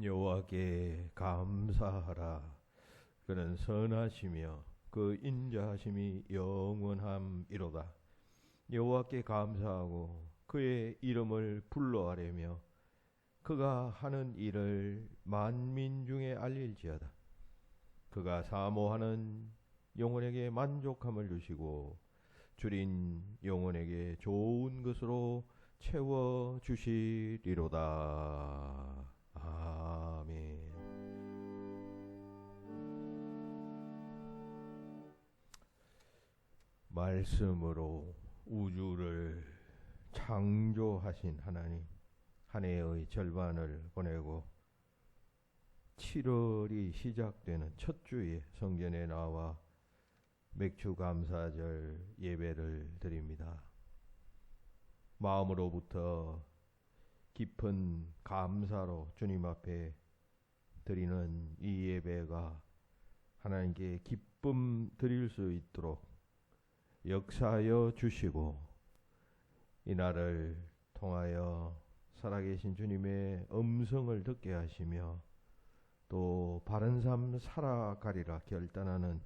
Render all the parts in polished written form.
여호와께 감사하라. 그는 선하시며 그 인자하심이 영원함이로다. 여호와께 감사하고 그의 이름을 불러아뢰며 그가 하는 일을 만민 중에 알릴지어다. 그가 사모하는 영혼에게 만족함을 주시고 줄인 영혼에게 좋은 것으로 채워 주시리로다. 아멘. 말씀으로 우주를 창조하신 하나님, 한 해의 절반을 보내고 7월이 시작되는 첫 주에 성전에 나와 맥주 감사절 예배를 드립니다. 마음으로부터 깊은 감사로 주님 앞에 드리는 이 예배가 하나님께 기쁨 드릴 수 있도록 역사하여 주시고, 이날을 통하여 살아계신 주님의 음성을 듣게 하시며 또 바른 삶 살아가리라 결단하는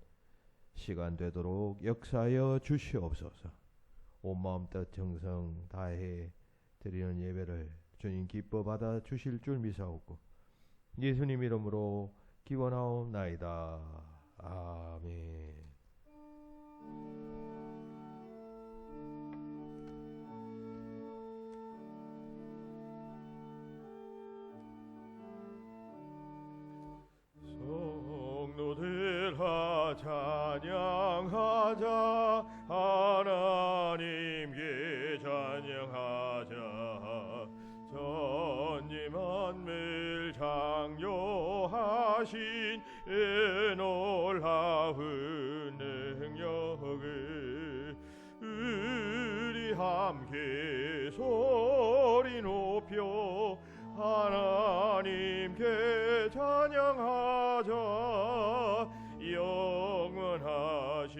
시간 되도록 역사하여 주시옵소서. 온 마음 뜻 정성 다해 드리는 예배를 주님 기뻐 받아 주실 줄 믿사옵고 예수님 이름으로 기원하옵나이다. 아멘. 성도들아 찬양하자, 하나님께 찬양하자. 전지 만물 창조하신 놀라운 능력을 우리 함께 소리 높여 하나님께 찬양하자. 영원하신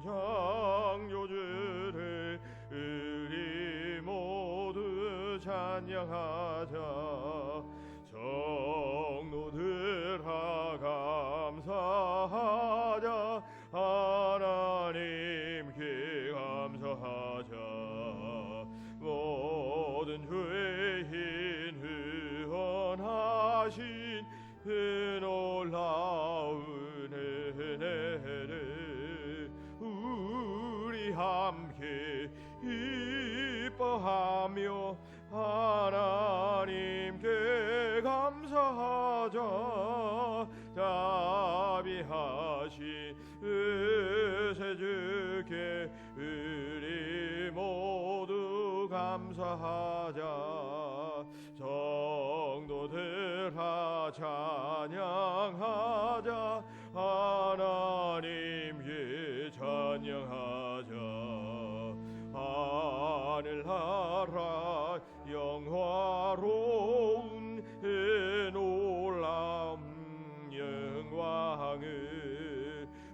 창조주를 우리 모두 찬양하자. 성도들아 감사하자, 하나님께 감사하자. 모든 죄인 후원하신 그 놀라운 은혜를 우리 함께 기뻐하며 하나님께 감사하자. 자비하신 의세주께 우리 모두 감사하자. 성도들아 찬양하자, 하나님께 찬양하자. 하늘나라 영화로운 놀라운 영광을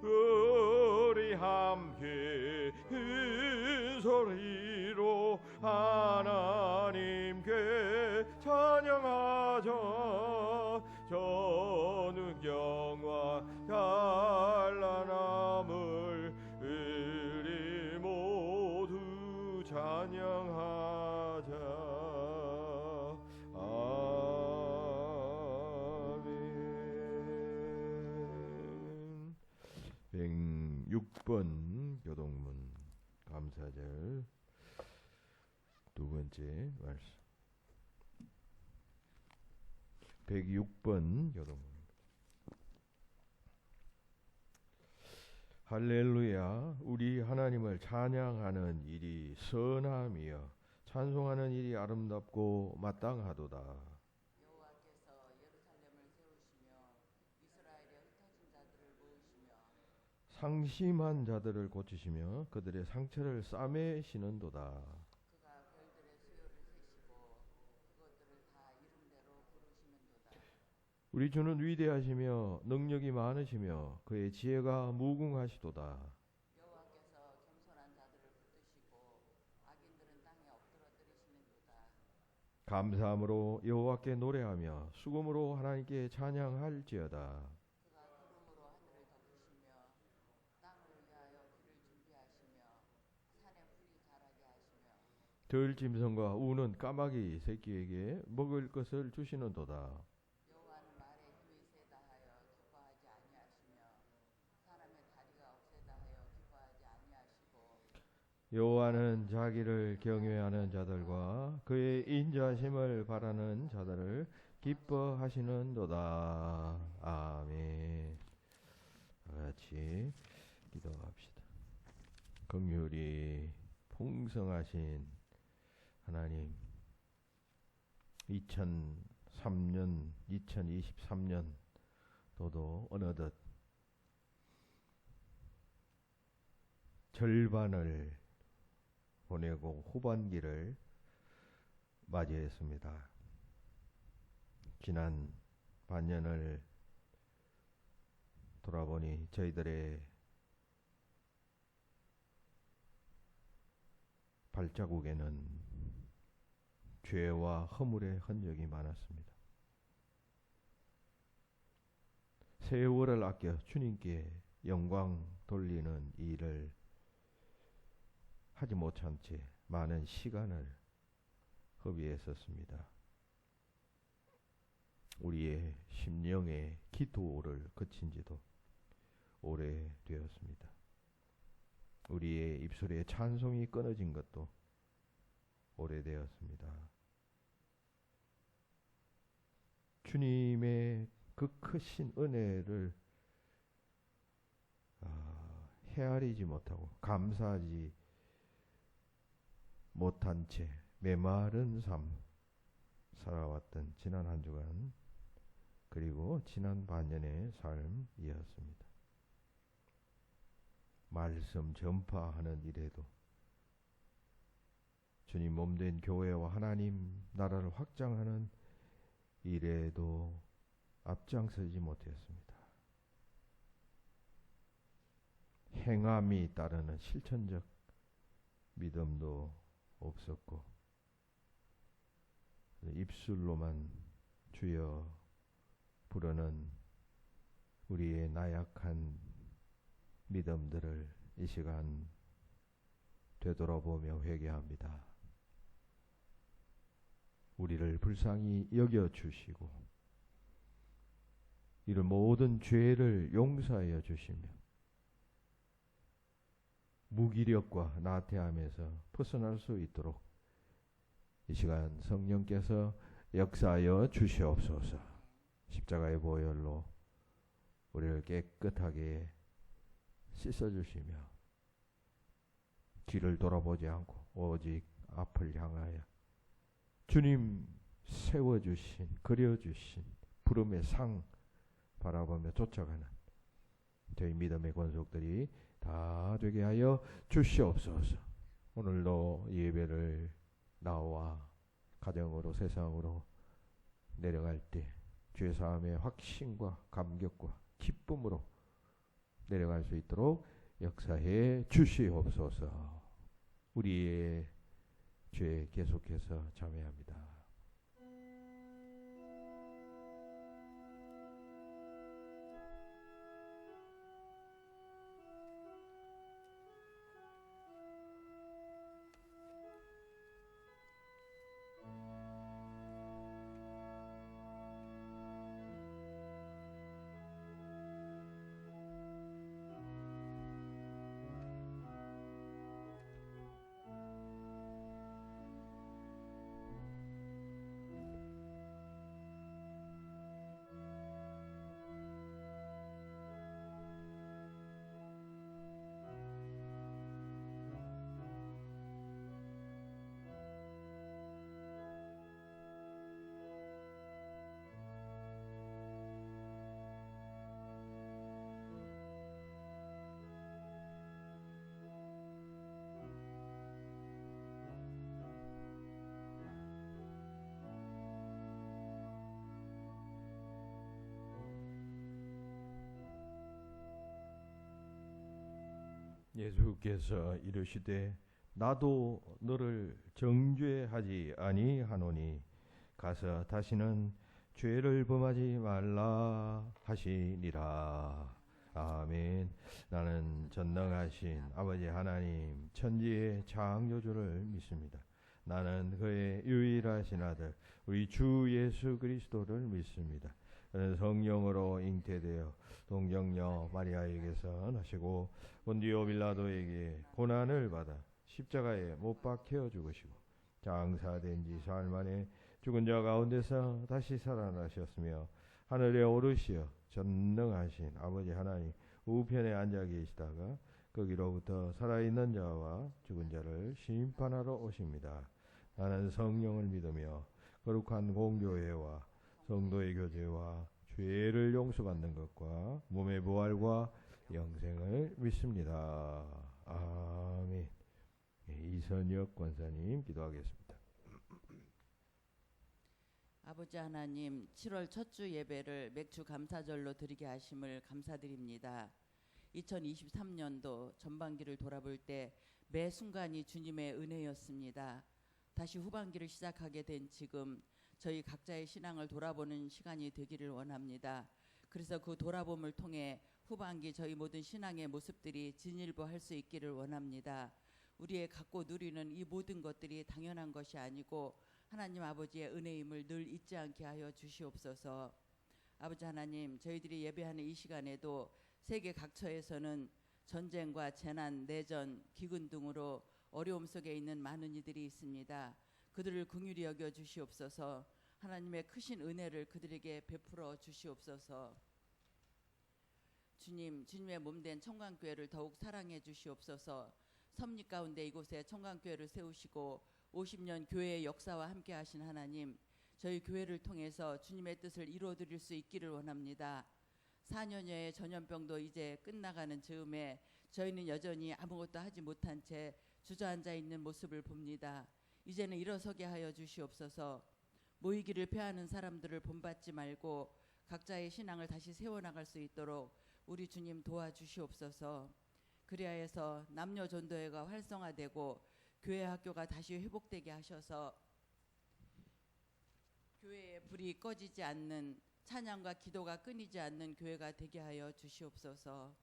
우리 함께 큰 소리로 하나님께 찬양하자. 전능경과 찬란함을 우리 모두 찬양하자. 아멘. 106번 교동문 감사절 두 번째 말씀. 106번 교동문. 할렐루야. 우리 하나님을 찬양하는 일이 선함이여 찬송하는 일이 아름답고 마땅하도다. 여호와께서 예루살렘을 세우시며 이스라엘의 흩어진 자들을 모으시며 상심한 자들을 고치시며 그들의 상처를 싸매시는도다. 그가 별들의 수요를 세시고 그것들을 다 이름대로 부르시는도다. 우리 주는 위대하시며 능력이 많으시며 그의 지혜가 무궁하시도다. 여호와께서 겸손한 자들을 붙드시고 악인들은 땅에 엎드러뜨리시는도다. 감사함으로 여호와께 노래하며 수금으로 하나님께 찬양할지어다. 그가 구름으로 하늘을 덮으시며 땅을 위하여 비를 준비하시며 산에 풀이 자라게 하시며 들짐승과 우는 까마귀 새끼에게 먹을 것을 주시는도다. 여호와는 말에 힘이 세다 하여 기뻐하지 아니하시며 사람의 다리가 없애다 하여 기뻐하지 아니하시고 여호와는 자기를 경외하는 자들과 그의 인자심을 바라는 자들을 기뻐하시는도다. 아멘. 다 같이 기도합시다. 긍휼이 풍성하신 하나님, 2003년, 2023년 도도 어느덧 절반을 보내고 후반기를 맞이했습니다. 지난 반년을 돌아보니 저희들의 발자국에는 죄와 허물의 흔적이 많았습니다. 세월을 아껴 주님께 영광 돌리는 일을 하지 못한 채 많은 시간을 허비했었습니다. 우리의 심령의 기도를 그친 지도 오래되었습니다. 우리의 입술에 찬송이 끊어진 것도 오래되었습니다. 주님의 그 크신 은혜를 헤아리지 못하고 감사하지 못한 채 메마른 삶 살아왔던 지난 한 주간 그리고 지난 반년의 삶이었습니다. 말씀 전파하는 일에도 주님 몸된 교회와 하나님 나라를 확장하는 일에도 앞장서지 못했습니다. 행함이 따르는 실천적 믿음도 없었고 입술로만 주여 부르는 우리의 나약한 믿음들을 이 시간 되돌아보며 회개합니다. 우리를 불쌍히 여겨주시고 이런 모든 죄를 용서하여 주시며 무기력과 나태함에서 벗어날 수 있도록 이 시간 성령께서 역사하여 주시옵소서. 십자가의 보혈로 우리를 깨끗하게 씻어주시며 뒤를 돌아보지 않고 오직 앞을 향하여 주님 세워주신 그려주신 부름의 상 바라보며 쫓아가는 저희 믿음의 권속들이 다 되게 하여 주시옵소서. 오늘도 예배를 나와 가정으로 세상으로 내려갈 때 죄사함의 확신과 감격과 기쁨으로 내려갈 수 있도록 역사해 주시옵소서. 우리의 죄 계속해서 참회합니다. 예수께서 이르시되 나도 너를 정죄하지 아니하노니 가서 다시는 죄를 범하지 말라 하시니라. 아멘. 나는 전능하신 아버지 하나님 천지의 창조주를 믿습니다. 나는 그의 유일하신 아들 우리 주 예수 그리스도를 믿습니다. 그는 성령으로 잉태되어 동정녀 마리아에게서 나시고 본디오 빌라도에게 고난을 받아 십자가에 못 박혀 죽으시고 장사된 지 사흘 만에 죽은 자 가운데서 다시 살아나셨으며 하늘에 오르시어 전능하신 아버지 하나님 우편에 앉아 계시다가 거기로부터 살아있는 자와 죽은 자를 심판하러 오십니다. 나는 성령을 믿으며 거룩한 공교회와 성도의 교제와 죄를 용서받는 것과 몸의 부활과 영생을 믿습니다. 아멘. 이선혁 권사님 기도하겠습니다. 아버지 하나님, 7월 첫 주 예배를 맥주 감사절로 드리게 하심을 감사드립니다. 2023년도 전반기를 돌아볼 때 매 순간이 주님의 은혜였습니다. 다시 후반기를 시작하게 된 지금 저희 각자의 신앙을 돌아보는 시간이 되기를 원합니다. 그래서 그 돌아봄을 통해 후반기 저희 모든 신앙의 모습들이 진일보할 수 있기를 원합니다. 우리의 갖고 누리는 이 모든 것들이 당연한 것이 아니고 하나님 아버지의 은혜임을 늘 잊지 않게 하여 주시옵소서. 아버지 하나님, 저희들이 예배하는 이 시간에도 세계 각처에서는 전쟁과 재난, 내전, 기근 등으로 어려움 속에 있는 많은 이들이 있습니다. 그들을 긍휼히 여겨 주시옵소서. 하나님의 크신 은혜를 그들에게 베풀어 주시옵소서. 주님, 주님의 몸된 청강교회를 더욱 사랑해 주시옵소서. 섭리 가운데 이곳에 청강교회를 세우시고 50년 교회의 역사와 함께 하신 하나님, 저희 교회를 통해서 주님의 뜻을 이루어드릴 수 있기를 원합니다. 4년여의 전염병도 이제 끝나가는 즈음에 저희는 여전히 아무것도 하지 못한 채 주저앉아 있는 모습을 봅니다. 이제는 일어서게 하여 주시옵소서. 모이기를 패하는 사람들을 본받지 말고 각자의 신앙을 다시 세워나갈 수 있도록 우리 주님 도와주시옵소서. 그리하여서 남녀 전도회가 활성화되고 교회 학교가 다시 회복되게 하셔서 교회의 불이 꺼지지 않는, 찬양과 기도가 끊이지 않는 교회가 되게 하여 주시옵소서.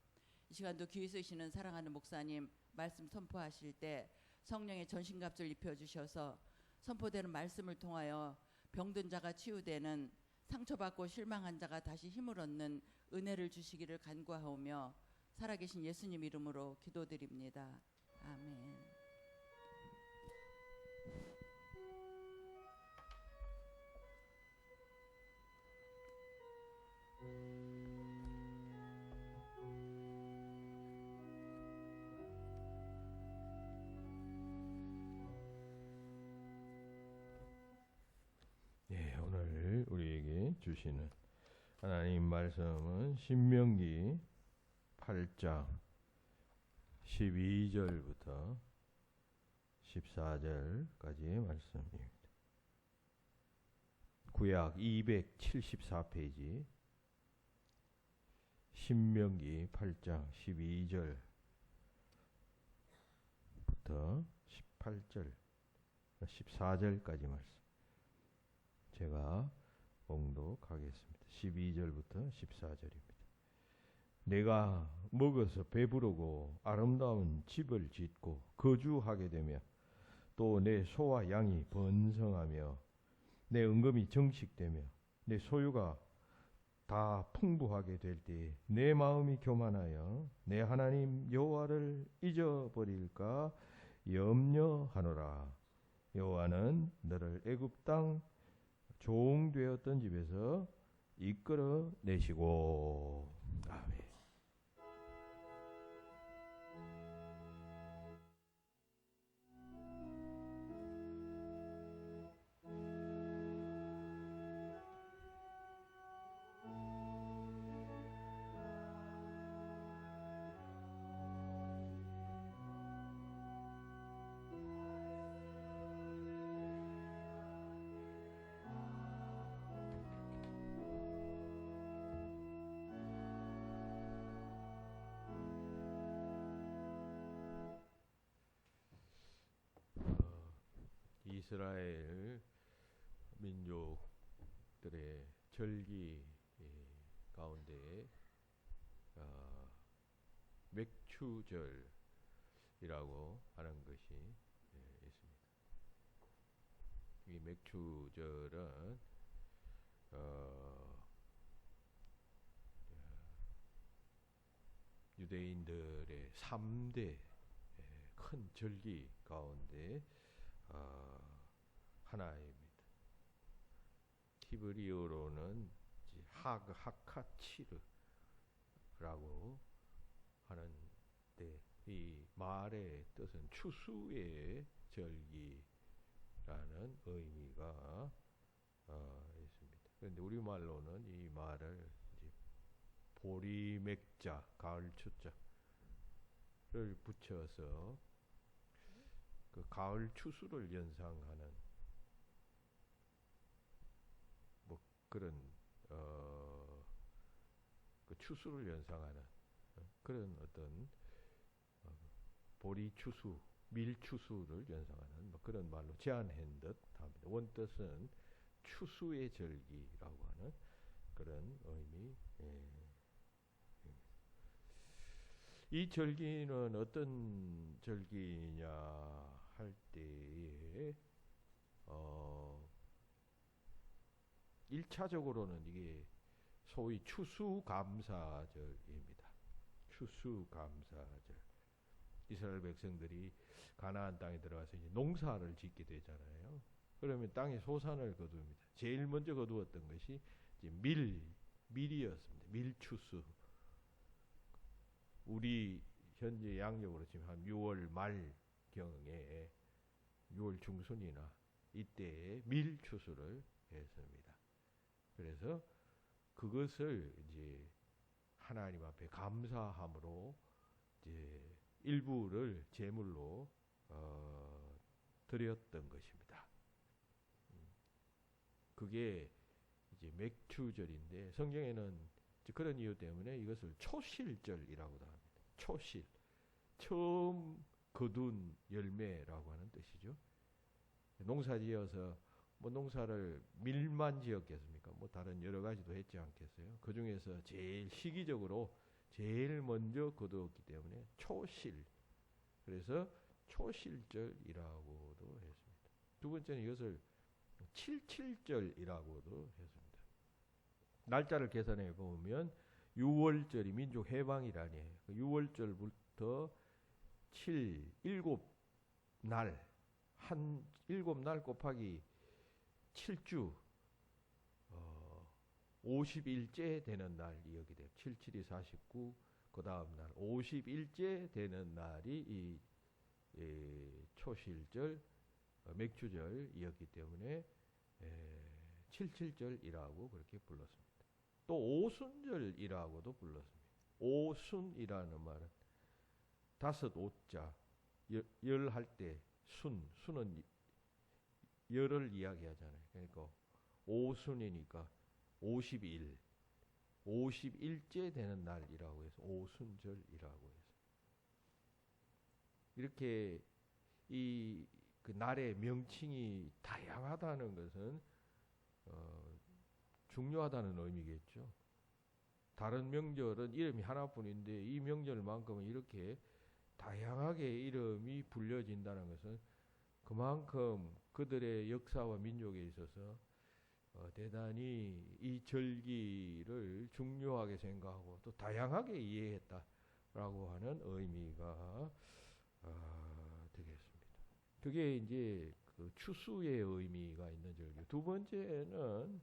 이 시간도 귀히 쓰시는 사랑하는 목사님 말씀 선포하실 때 성령의 전신갑주를 입혀주셔서 선포되는 말씀을 통하여 병든 자가 치유되는, 상처받고 실망한 자가 다시 힘을 얻는 은혜를 주시기를 간구하오며 살아계신 예수님 이름으로 기도드립니다. 아멘. 예, 오늘 우리에게 주시는 하나님 말씀은 신명기 8장 12절부터 14절까지의 말씀입니다. 구약 274페이지 신명기 8장 12절부터 18절 14절까지 말씀 제가 봉독하겠습니다. 12절부터 14절입니다. 내가 먹어서 배부르고 아름다운 집을 짓고 거주하게 되며 또 내 소와 양이 번성하며 내 은금이 정식되며 내 소유가 다 풍부하게 될 때 내 마음이 교만하여 내 하나님 여호와를 잊어버릴까 염려하노라. 여호와는 너를 애굽 땅 종되었던 집에서 이끌어 내시고. 아멘. 이스라엘 민족들의 절기 가운데 맥추절이라고 하는 것이 있습니다. 이 맥추절은 유대인들의 3대 큰 절기 가운데 하나입니다. 히브리어로는 하그 하카치르라고 하는데 이 말의 뜻은 추수의 절기라는 의미가 있습니다. 그런데 우리말로는 이 말을 이제 보리맥자, 가을 추자를 붙여서 그 가을 추수를 연상하는 뭐 그런 그 추수를 연상하는 그런 어떤 보리 추수, 밀 추수를 연상하는 뭐 그런 말로 제안한 듯 합니다. 원뜻은 추수의 절기라고 하는 그런 의미. 이 절기는 어떤 절기냐 할 때에 1차적으로는 이게 소위 추수감사절입니다. 추수감사절. 이스라엘 백성들이 가나안 땅에 들어가서 이제 농사를 짓게 되잖아요. 그러면 땅에 소산을 거둡니다. 제일 먼저 거두었던 것이 이제 밀이었습니다. 밀추수. 우리 현재 양력으로 지금 한 6월 말경에 6월 중순이나 이때에 밀추수를 했습니다. 그래서 그것을 이제 하나님 앞에 감사함으로 이제 일부를 제물로 드렸던 것입니다. 그게 이제 맥추절인데 성경에는 그런 이유 때문에 이것을 초실절이라고도 합니다. 초실, 처음 거둔 열매라고 하는 뜻이죠. 농사지어서 뭐 농사를 밀만 지었겠습니까? 뭐 다른 여러 가지도 했지 않겠어요? 그 중에서 제일 시기적으로 제일 먼저 거두었기 때문에 초실. 그래서 초실절이라고도 했습니다. 두 번째는 이것을 칠칠절이라고도 했습니다. 날짜를 계산해 보면 6월절이 민족 해방이라니 6월절부터 7날 한 7날 곱하기 7주 50일째 되는 날이 여기 돼요. 77이 49, 그 다음 날 50일째 되는 날이 이 초실절, 맥추절이었기 때문에 77절이라고 그렇게 불렀습니다. 또 오순절이라고도 불렀습니다. 오순이라는 말은 다섯 오자, 열 할 때 순은 열을 이야기하잖아요. 그러니까 오순이니까 50일, 50일째 되는 날이라고 해서 오순절이라고 해서 이렇게 이 그 날의 명칭이 다양하다는 것은 중요하다는 의미겠죠. 다른 명절은 이름이 하나뿐인데 이 명절만큼은 이렇게 다양하게 이름이 불려진다는 것은 그만큼 그들의 역사와 민족에 있어서 대단히 이 절기를 중요하게 생각하고 또 다양하게 이해했다라고 하는 의미가 되겠습니다. 그게 이제 그 추수의 의미가 있는 절기. 두 번째는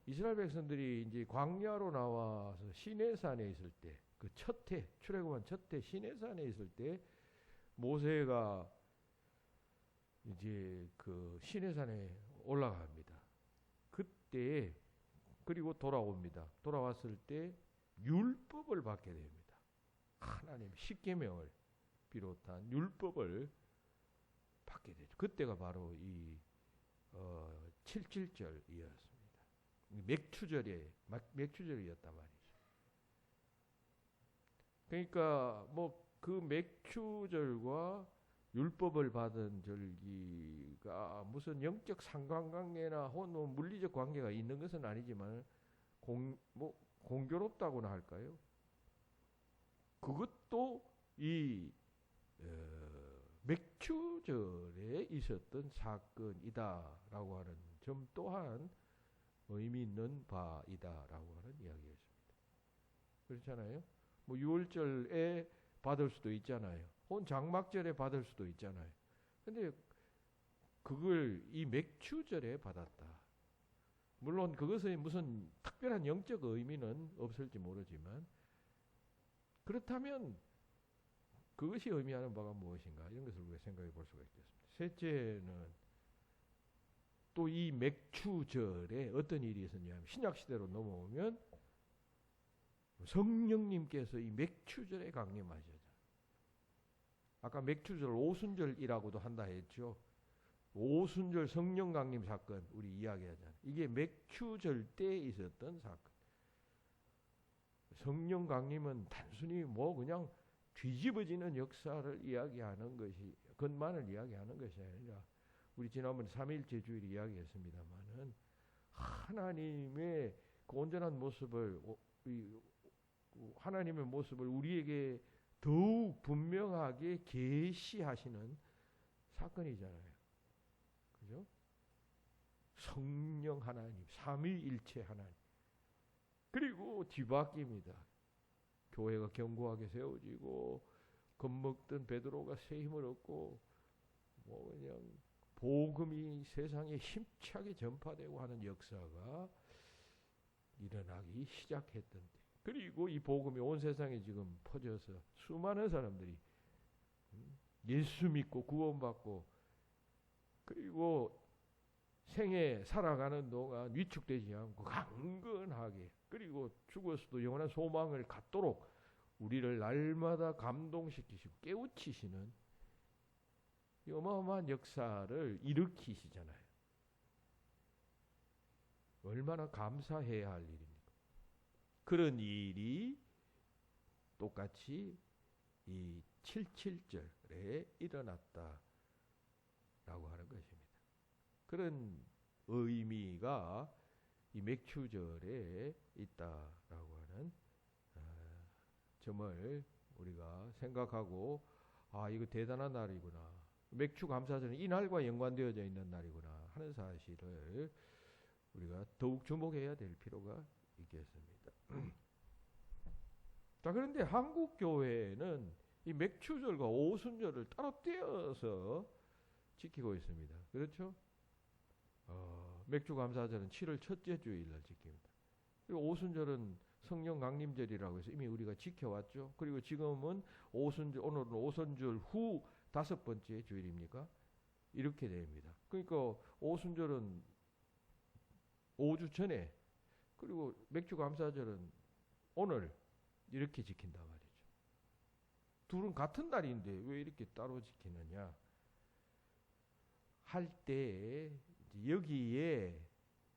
이스라엘 백성들이 이제 광야로 나와서 시내산에 있을 때, 그 첫 해, 출애굽한 첫 해 시내산에 있을 때 모세가 이제 그 시내산에 올라갑니다. 그때 그리고 돌아옵니다. 돌아왔을 때 율법을 받게 됩니다. 하나님 십계명을 비롯한 율법을 받게 되죠. 그때가 바로 이 77절이었습니다. 맥추절이었단 말이죠. 그러니까 뭐 그 맥추절과 율법을 받은 절기가 무슨 영적 상관관계나 혹은 물리적 관계가 있는 것은 아니지만 공교롭다고나 할까요? 그것도 이 맥추절에 있었던 사건이다라고 하는 점 또한 의미 있는 바이다라고 하는 이야기였습니다. 그렇잖아요. 뭐 유월절에 받을 수도 있잖아요. 혹은 장막절에 받을 수도 있잖아요. 근데 그걸 이 맥추절에 받았다. 물론 그것의 무슨 특별한 영적 의미는 없을지 모르지만 그렇다면 그것이 의미하는 바가 무엇인가 이런 것을 우리가 생각해 볼 수가 있겠습니다. 셋째는 또 이 맥추절에 어떤 일이 있었냐면 신약시대로 넘어오면 성령님께서 이 맥추절에 강림하셨잖아요. 아까 맥추절 오순절이라고도 한다 했죠. 오순절 성령 강림 사건 우리 이야기하잖아요. 이게 맥추절 때 있었던 사건. 성령 강림은 단순히 뭐 그냥 뒤집어지는 역사를 이야기하는 것이 것만을 이야기하는 것이 아니라 우리 지난번에 삼위일체 주일 이야기했습니다만은 하나님의 그 온전한 모습을 하나님의 모습을 우리에게 더욱 분명하게 계시하시는 사건이잖아요. 그죠? 성령 하나님, 삼위일체 하나님. 그리고 뒤바뀝니다. 교회가 견고하게 세워지고 겁먹던 베드로가 새 힘을 얻고 뭐 그냥 복음이 세상에 힘차게 전파되고 하는 역사가 일어나기 시작했던 때. 그리고 이 복음이 온 세상에 지금 퍼져서 수많은 사람들이 예수 믿고 구원받고 그리고 생애 살아가는 동안 위축되지 않고 강건하게 그리고 죽어서도 영원한 소망을 갖도록 우리를 날마다 감동시키시고 깨우치시는 이 어마어마한 역사를 일으키시잖아요. 얼마나 감사해야 할 일입니까? 그런 일이 똑같이 이 7.7절에 일어났다라고 하는 것입니다. 그런 의미가 이 맥추절에 있다라고 하는 점을 우리가 생각하고 이거 대단한 날이구나. 맥추 감사절은 이 날과 연관되어져 있는 날이구나 하는 사실을 우리가 더욱 주목해야 될 필요가 있겠습니다. 자, 그런데 한국 교회는 이 맥추절과 오순절을 따로 떼어서 지키고 있습니다. 그렇죠? 맥주 감사절은 7월 첫째 주일날 지킵니다. 그리고 오순절은 성령 강림절이라고 해서 이미 우리가 지켜왔죠. 그리고 지금은 오늘은 오순절 후 5번째 주일입니까? 이렇게 됩니다. 그러니까 오순절은 5주 전에 그리고 맥주 감사절은 오늘 이렇게 지킨단 말이죠. 둘은 같은 날인데 왜 이렇게 따로 지키느냐 할 때 여기에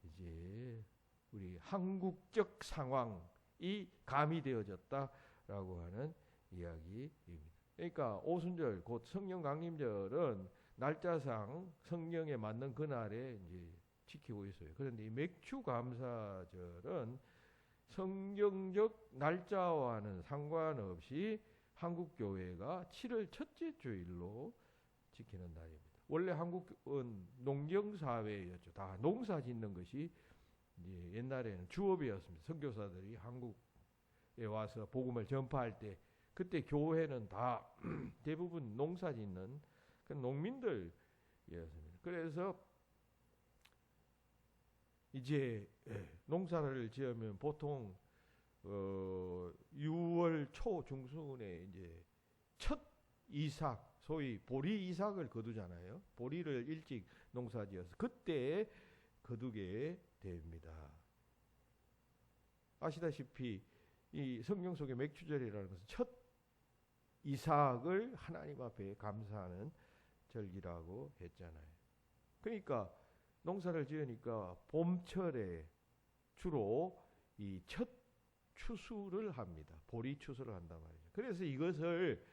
이제 우리 한국적 상황이 가미되어졌다라고 하는 이야기입니다. 그러니까 오순절 곧 성령 강림절은 날짜상 성령에 맞는 그날에 이제 지키고 있어요. 그런데 이 맥주 감사절은 성경적 날짜와는 상관없이 한국 교회가 7월 첫째 주일로 지키는 날입니다. 원래 한국은 농경사회였죠. 다 농사 짓는 것이 이제 옛날에는 주업이었습니다. 선교사들이 한국에 와서 복음을 전파할 때 그때 교회는 다 대부분 농사 짓는 그 농민들이었습니다. 그래서 이제 농사를 지으면 보통 6월 초 중순에 이제 첫 이삭 소위 보리 이삭을 거두잖아요. 보리를 일찍 농사지어서 그때 거두게 됩니다. 아시다시피 이 성경 속의 맥추절이라는 것은 첫 이삭을 하나님 앞에 감사하는 절기라고 했잖아요. 그러니까 농사를 지으니까 봄철에 주로 이 첫 추수를 합니다. 보리 추수를 한단 말이죠. 그래서 이것을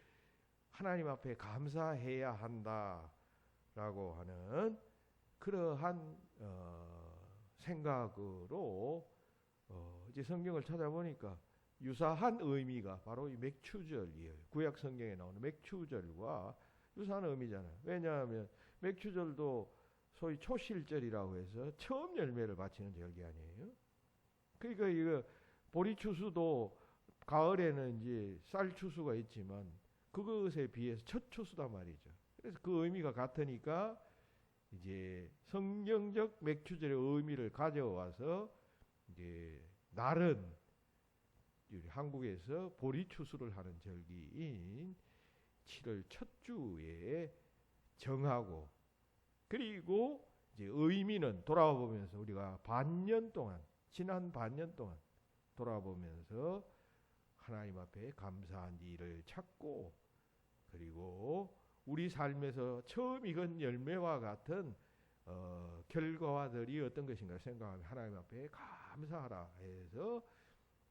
하나님 앞에 감사해야 한다라고 하는 그러한 생각으로 이제 성경을 찾아보니까 유사한 의미가 바로 이 맥추절이에요. 구약 성경에 나오는 맥추절과 유사한 의미잖아요. 왜냐하면 맥추절도 소위 초실절이라고 해서 처음 열매를 바치는 절기 아니에요. 그러니까 이거 보리추수도 가을에는 이제 쌀추수가 있지만 그것에 비해서 첫 추수단 말이죠. 그래서 그 의미가 같으니까 이제 성경적 맥추절의 의미를 가져와서 이제 날은 한국에서 보리추수를 하는 절기인 7월 첫 주에 정하고, 그리고 이제 의미는 돌아와 보면서 우리가 반년 동안, 지난 반년 동안 돌아보면서 하나님 앞에 감사한 일을 찾고, 그리고 우리 삶에서 처음 익은 열매와 같은 결과들이 어떤 것인가 생각하며 하나님 앞에 감사하라 해서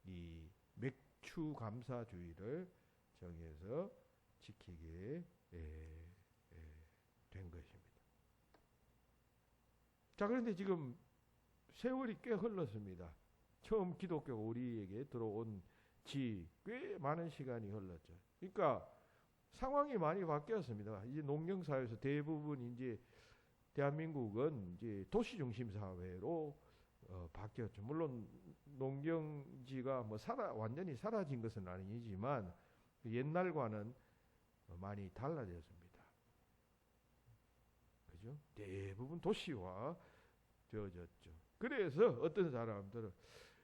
이 맥추 감사주의를 정해서 지키게 된 것입니다. 자, 그런데 지금 세월이 꽤 흘렀습니다. 처음 기독교가 우리에게 들어온 지 꽤 많은 시간이 흘렀죠. 그러니까 상황이 많이 바뀌었습니다. 이제 농경사회에서 대부분 이제 대한민국은 이제 도시 중심 사회로 바뀌었죠. 물론 농경지가 뭐 완전히 사라진 것은 아니지만 옛날과는 많이 달라졌습니다. 그죠? 대부분 도시화 되어졌죠. 그래서 어떤 사람들은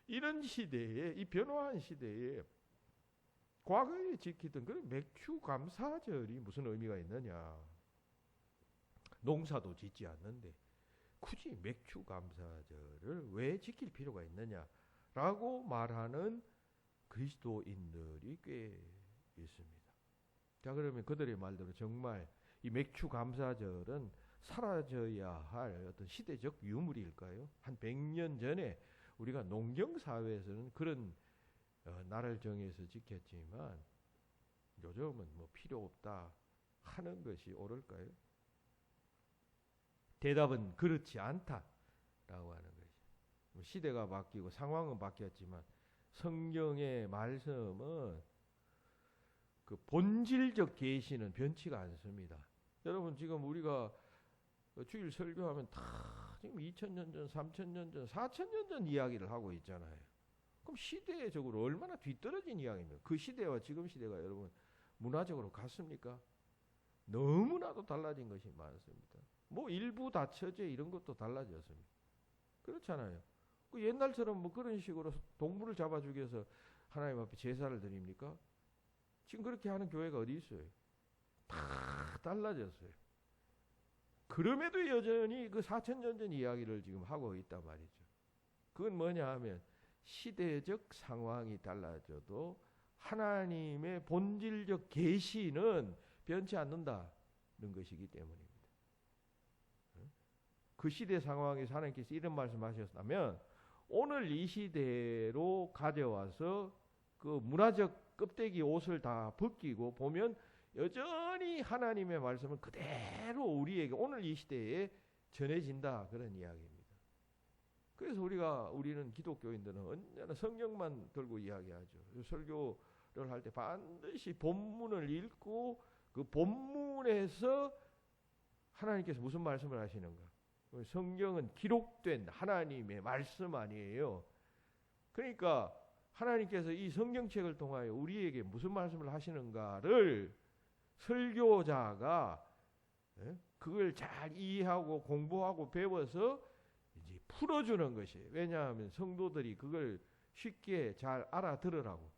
이런 시대에, 이 변화한 시대에 과거에 지키던 그런 맥추 감사절이 무슨 의미가 있느냐. 농사도 짓지 않는데 굳이 맥추 감사절을 왜 지킬 필요가 있느냐라고 말하는 그리스도인들이 꽤 있습니다. 자, 그러면 그들의 말대로 정말 이 맥추 감사절은 사라져야 할 어떤 시대적 유물일까요? 한 100년 전에 우리가 농경사회에서는 그런 날을 정해서 지켰지만 요즘은 뭐 필요 없다 하는 것이 옳을까요? 대답은 그렇지 않다라고 하는 것이죠. 시대가 바뀌고 상황은 바뀌었지만 성경의 말씀은 그 본질적 계시는 변치가 않습니다. 여러분, 지금 우리가 주일 설교하면 다 지금 2000년 전, 3000년 전, 4000년 전 이야기를 하고 있잖아요. 그럼 시대적으로 얼마나 뒤떨어진 이야기입니까? 그 시대와 지금 시대가 여러분 문화적으로 같습니까? 너무나도 달라진 것이 많습니다. 뭐 일부 다처제 이런 것도 달라졌습니다. 그렇잖아요. 그 옛날처럼 뭐 그런 식으로 동물을 잡아 죽여서 하나님 앞에 제사를 드립니까? 지금 그렇게 하는 교회가 어디 있어요? 다 달라졌어요. 그럼에도 여전히 그 4000년 전 이야기를 지금 하고 있단 말이죠. 그건 뭐냐 하면 시대적 상황이 달라져도 하나님의 본질적 계시는 변치 않는다는 것이기 때문입니다. 그 시대 상황에서 하나님께서 이런 말씀하셨다면 오늘 이 시대로 가져와서 그 문화적 껍데기 옷을 다 벗기고 보면 여전히 하나님의 말씀은 그대로 우리에게 오늘 이 시대에 전해진다, 그런 이야기입니다. 그래서 우리는 기독교인들은 언제나 성경만 들고 이야기하죠. 설교를 할 때 반드시 본문을 읽고 그 본문에서 하나님께서 무슨 말씀을 하시는가. 성경은 기록된 하나님의 말씀 아니에요. 그러니까 하나님께서 이 성경책을 통하여 우리에게 무슨 말씀을 하시는가를 설교자가 그걸 잘 이해하고 공부하고 배워서 이제 풀어주는 것이에요. 왜냐하면 성도들이 그걸 쉽게 잘 알아들으라고.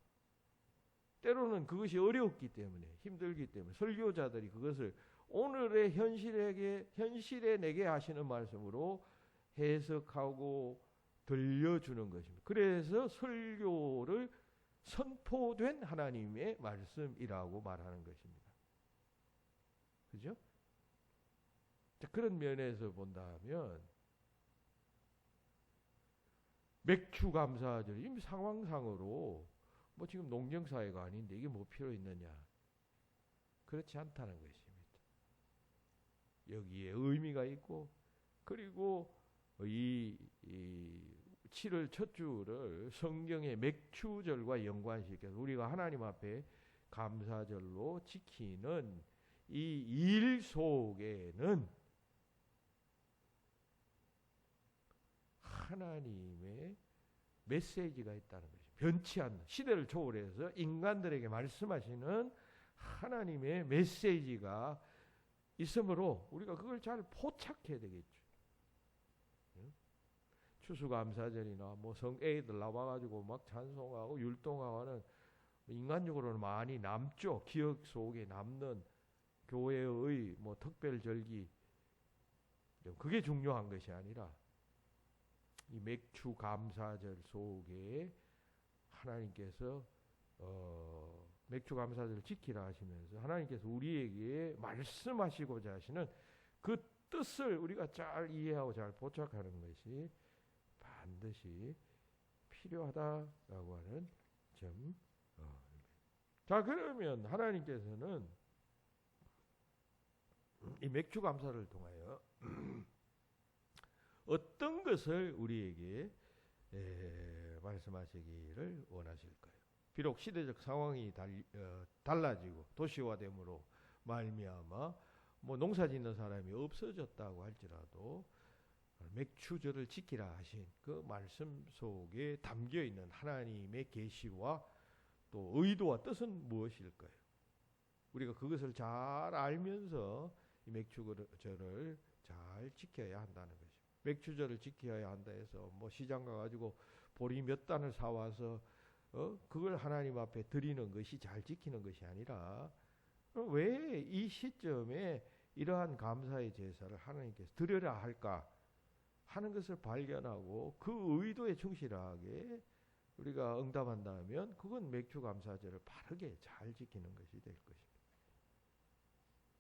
때로는 그것이 어렵기 때문에, 힘들기 때문에 설교자들이 그것을 오늘의 현실에 내게 하시는 말씀으로 해석하고 들려주는 것입니다. 그래서 설교를 선포된 하나님의 말씀이라고 말하는 것입니다. 그죠? 자, 그런 면에서 본다면 맥추 감사절, 이 상황상으로 뭐 지금 농경사회가 아닌데 이게 뭐 필요 있느냐. 그렇지 않다는 것입니다. 여기에 의미가 있고, 그리고 이 7월 첫 주를 성경의 맥추절과 연관시켜서 우리가 하나님 앞에 감사절로 지키는 이 일 속에는 하나님의 메시지가 있다는 것이죠. 변치 않는, 시대를 초월해서 인간들에게 말씀하시는 하나님의 메시지가 있으므로 우리가 그걸 잘 포착해야 되겠죠. 추수감사절이나 뭐 성애들 나와가지고 막 찬송하고 율동하고 하는, 인간적으로는 많이 남죠. 기억 속에 남는 교회의 뭐 특별절기, 그게 중요한 것이 아니라 이 맥추감사절 속에 하나님께서 맥추감사절을 지키라 하시면서 하나님께서 우리에게 말씀하시고자 하시는 그 뜻을 우리가 잘 이해하고 잘 포착하는 것이 반드시 필요하다라고 하는 점. 자, 그러면 하나님께서는 이 맥추감사를 통하여 어떤 것을 우리에게 말씀하시기를 원하실까요? 비록 시대적 상황이 달라지고 도시화됨으로 말미암아 뭐 농사 짓는 사람이 없어졌다고 할지라도 맥추절을 지키라 하신 그 말씀 속에 담겨 있는 하나님의 계시와 또 의도와 뜻은 무엇일까요? 우리가 그것을 잘 알면서 이 맥추절을 잘 지켜야 한다는 것입니다. 맥추절을 지켜야 한다 해서 뭐 시장 가가지고 보리 몇 단을 사와서 그걸 하나님 앞에 드리는 것이 잘 지키는 것이 아니라, 왜 이 시점에 이러한 감사의 제사를 하나님께서 드려야 할까 하는 것을 발견하고 그 의도에 충실하게 우리가 응답한다면 그건 맥추감사절을 바르게 잘 지키는 것이 될 것입니다.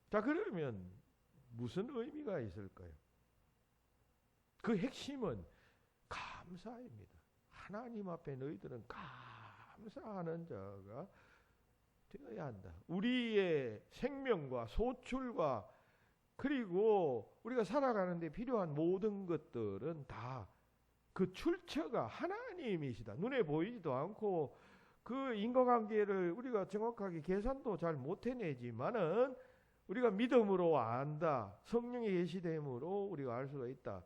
자, 그러면 무슨 의미가 있을까요? 그 핵심은 감사입니다. 하나님 앞에 너희들은 감사하는 자가 되어야 한다. 우리의 생명과 소출과 그리고 우리가 살아가는 데 필요한 모든 것들은 다 그 출처가 하나님이시다. 눈에 보이지도 않고 그 인과관계를 우리가 정확하게 계산도 잘 못 해내지만은 우리가 믿음으로 안다. 성령의 계시됨으로 우리가 알 수가 있다.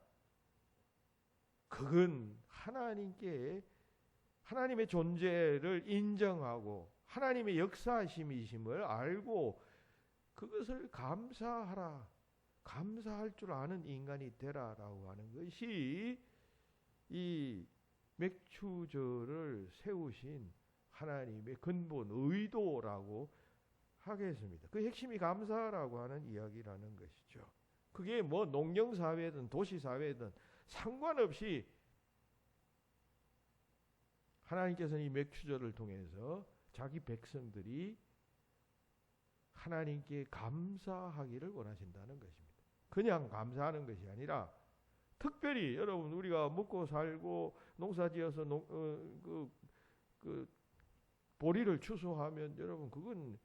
그건 하나님께 하나님의 존재를 인정하고 하나님의 역사심이심을 알고 그것을 감사하라. 감사할 줄 아는 인간이 되라라고 하는 것이 이 맥추절을 세우신 하나님의 근본 의도라고 하겠습니다. 그 핵심이 감사라고 하는 이야기라는 것이죠. 그게 뭐 농경사회든 도시사회든 상관없이 하나님께서는 이 맥추절을 통해서 자기 백성들이 하나님께 감사하기를 원하신다는 것입니다. 그냥 감사하는 것이 아니라 특별히 여러분 우리가 먹고 살고 농사지어서 보리를 추수하면 여러분 그건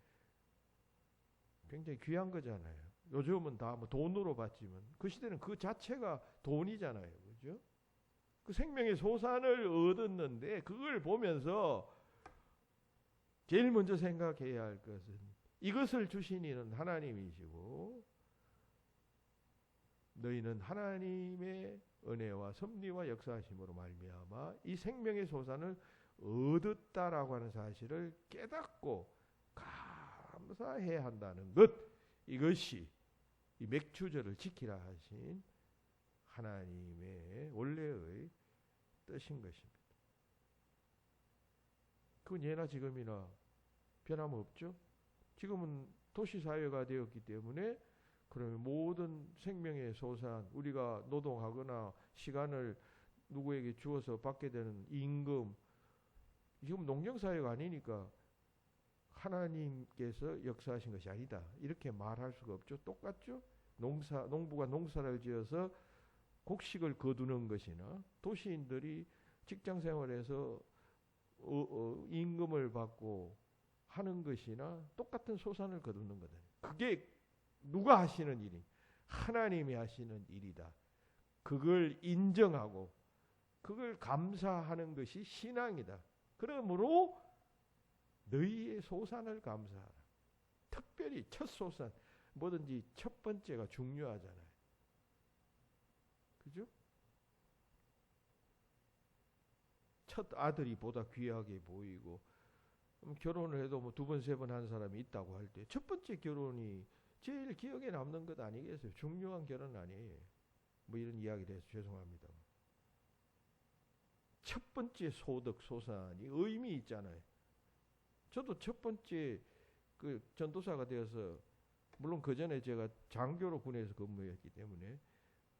굉장히 귀한 거잖아요. 요즘은 다 뭐 돈으로 받지만 그 시대는 그 자체가 돈이잖아요. 그죠? 그 생명의 소산을 얻었는데 그걸 보면서 제일 먼저 생각해야 할 것은 이것을 주신 이는 하나님이시고 너희는 하나님의 은혜와 섭리와 역사하심으로 말미암아 이 생명의 소산을 얻었다라고 하는 사실을 깨닫고 감사해야 한다는 것, 이것이 이 맥추절을 지키라 하신 하나님의 원래의 뜻인 것입니다. 그건 예나 지금이나 변함없죠. 지금은 도시사회가 되었기 때문에 그러면 모든 생명의 소산, 우리가 노동하거나 시간을 누구에게 주어서 받게 되는 임금, 지금 농경사회가 아니니까 하나님께서 역사하신 것이 아니다. 이렇게 말할 수가 없죠. 똑같죠. 농부가 농사를 지어서 곡식을 거두는 것이나 도시인들이 직장생활에서 임금을 받고 하는 것이나 똑같은 소산을 거두는 거다. 그게 누가 하시는 일이? 하나님이 하시는 일이다. 그걸 인정하고 그걸 감사하는 것이 신앙이다. 그러므로 너희의 소산을 감사하라. 특별히 첫 소산, 뭐든지 첫 번째가 중요하잖아요. 그죠? 첫 아들이 보다 귀하게 보이고, 결혼을 해도 뭐 두 번, 세 번 한 사람이 있다고 할 때 첫 번째 결혼이 제일 기억에 남는 것 아니겠어요? 중요한 결혼 아니에요. 뭐 이런 이야기를 해서 죄송합니다. 첫 번째 소득 소산이 의미 있잖아요. 저도 첫 번째 그 전도사가 되어서, 물론 그 전에 제가 장교로 군에서 근무했기 때문에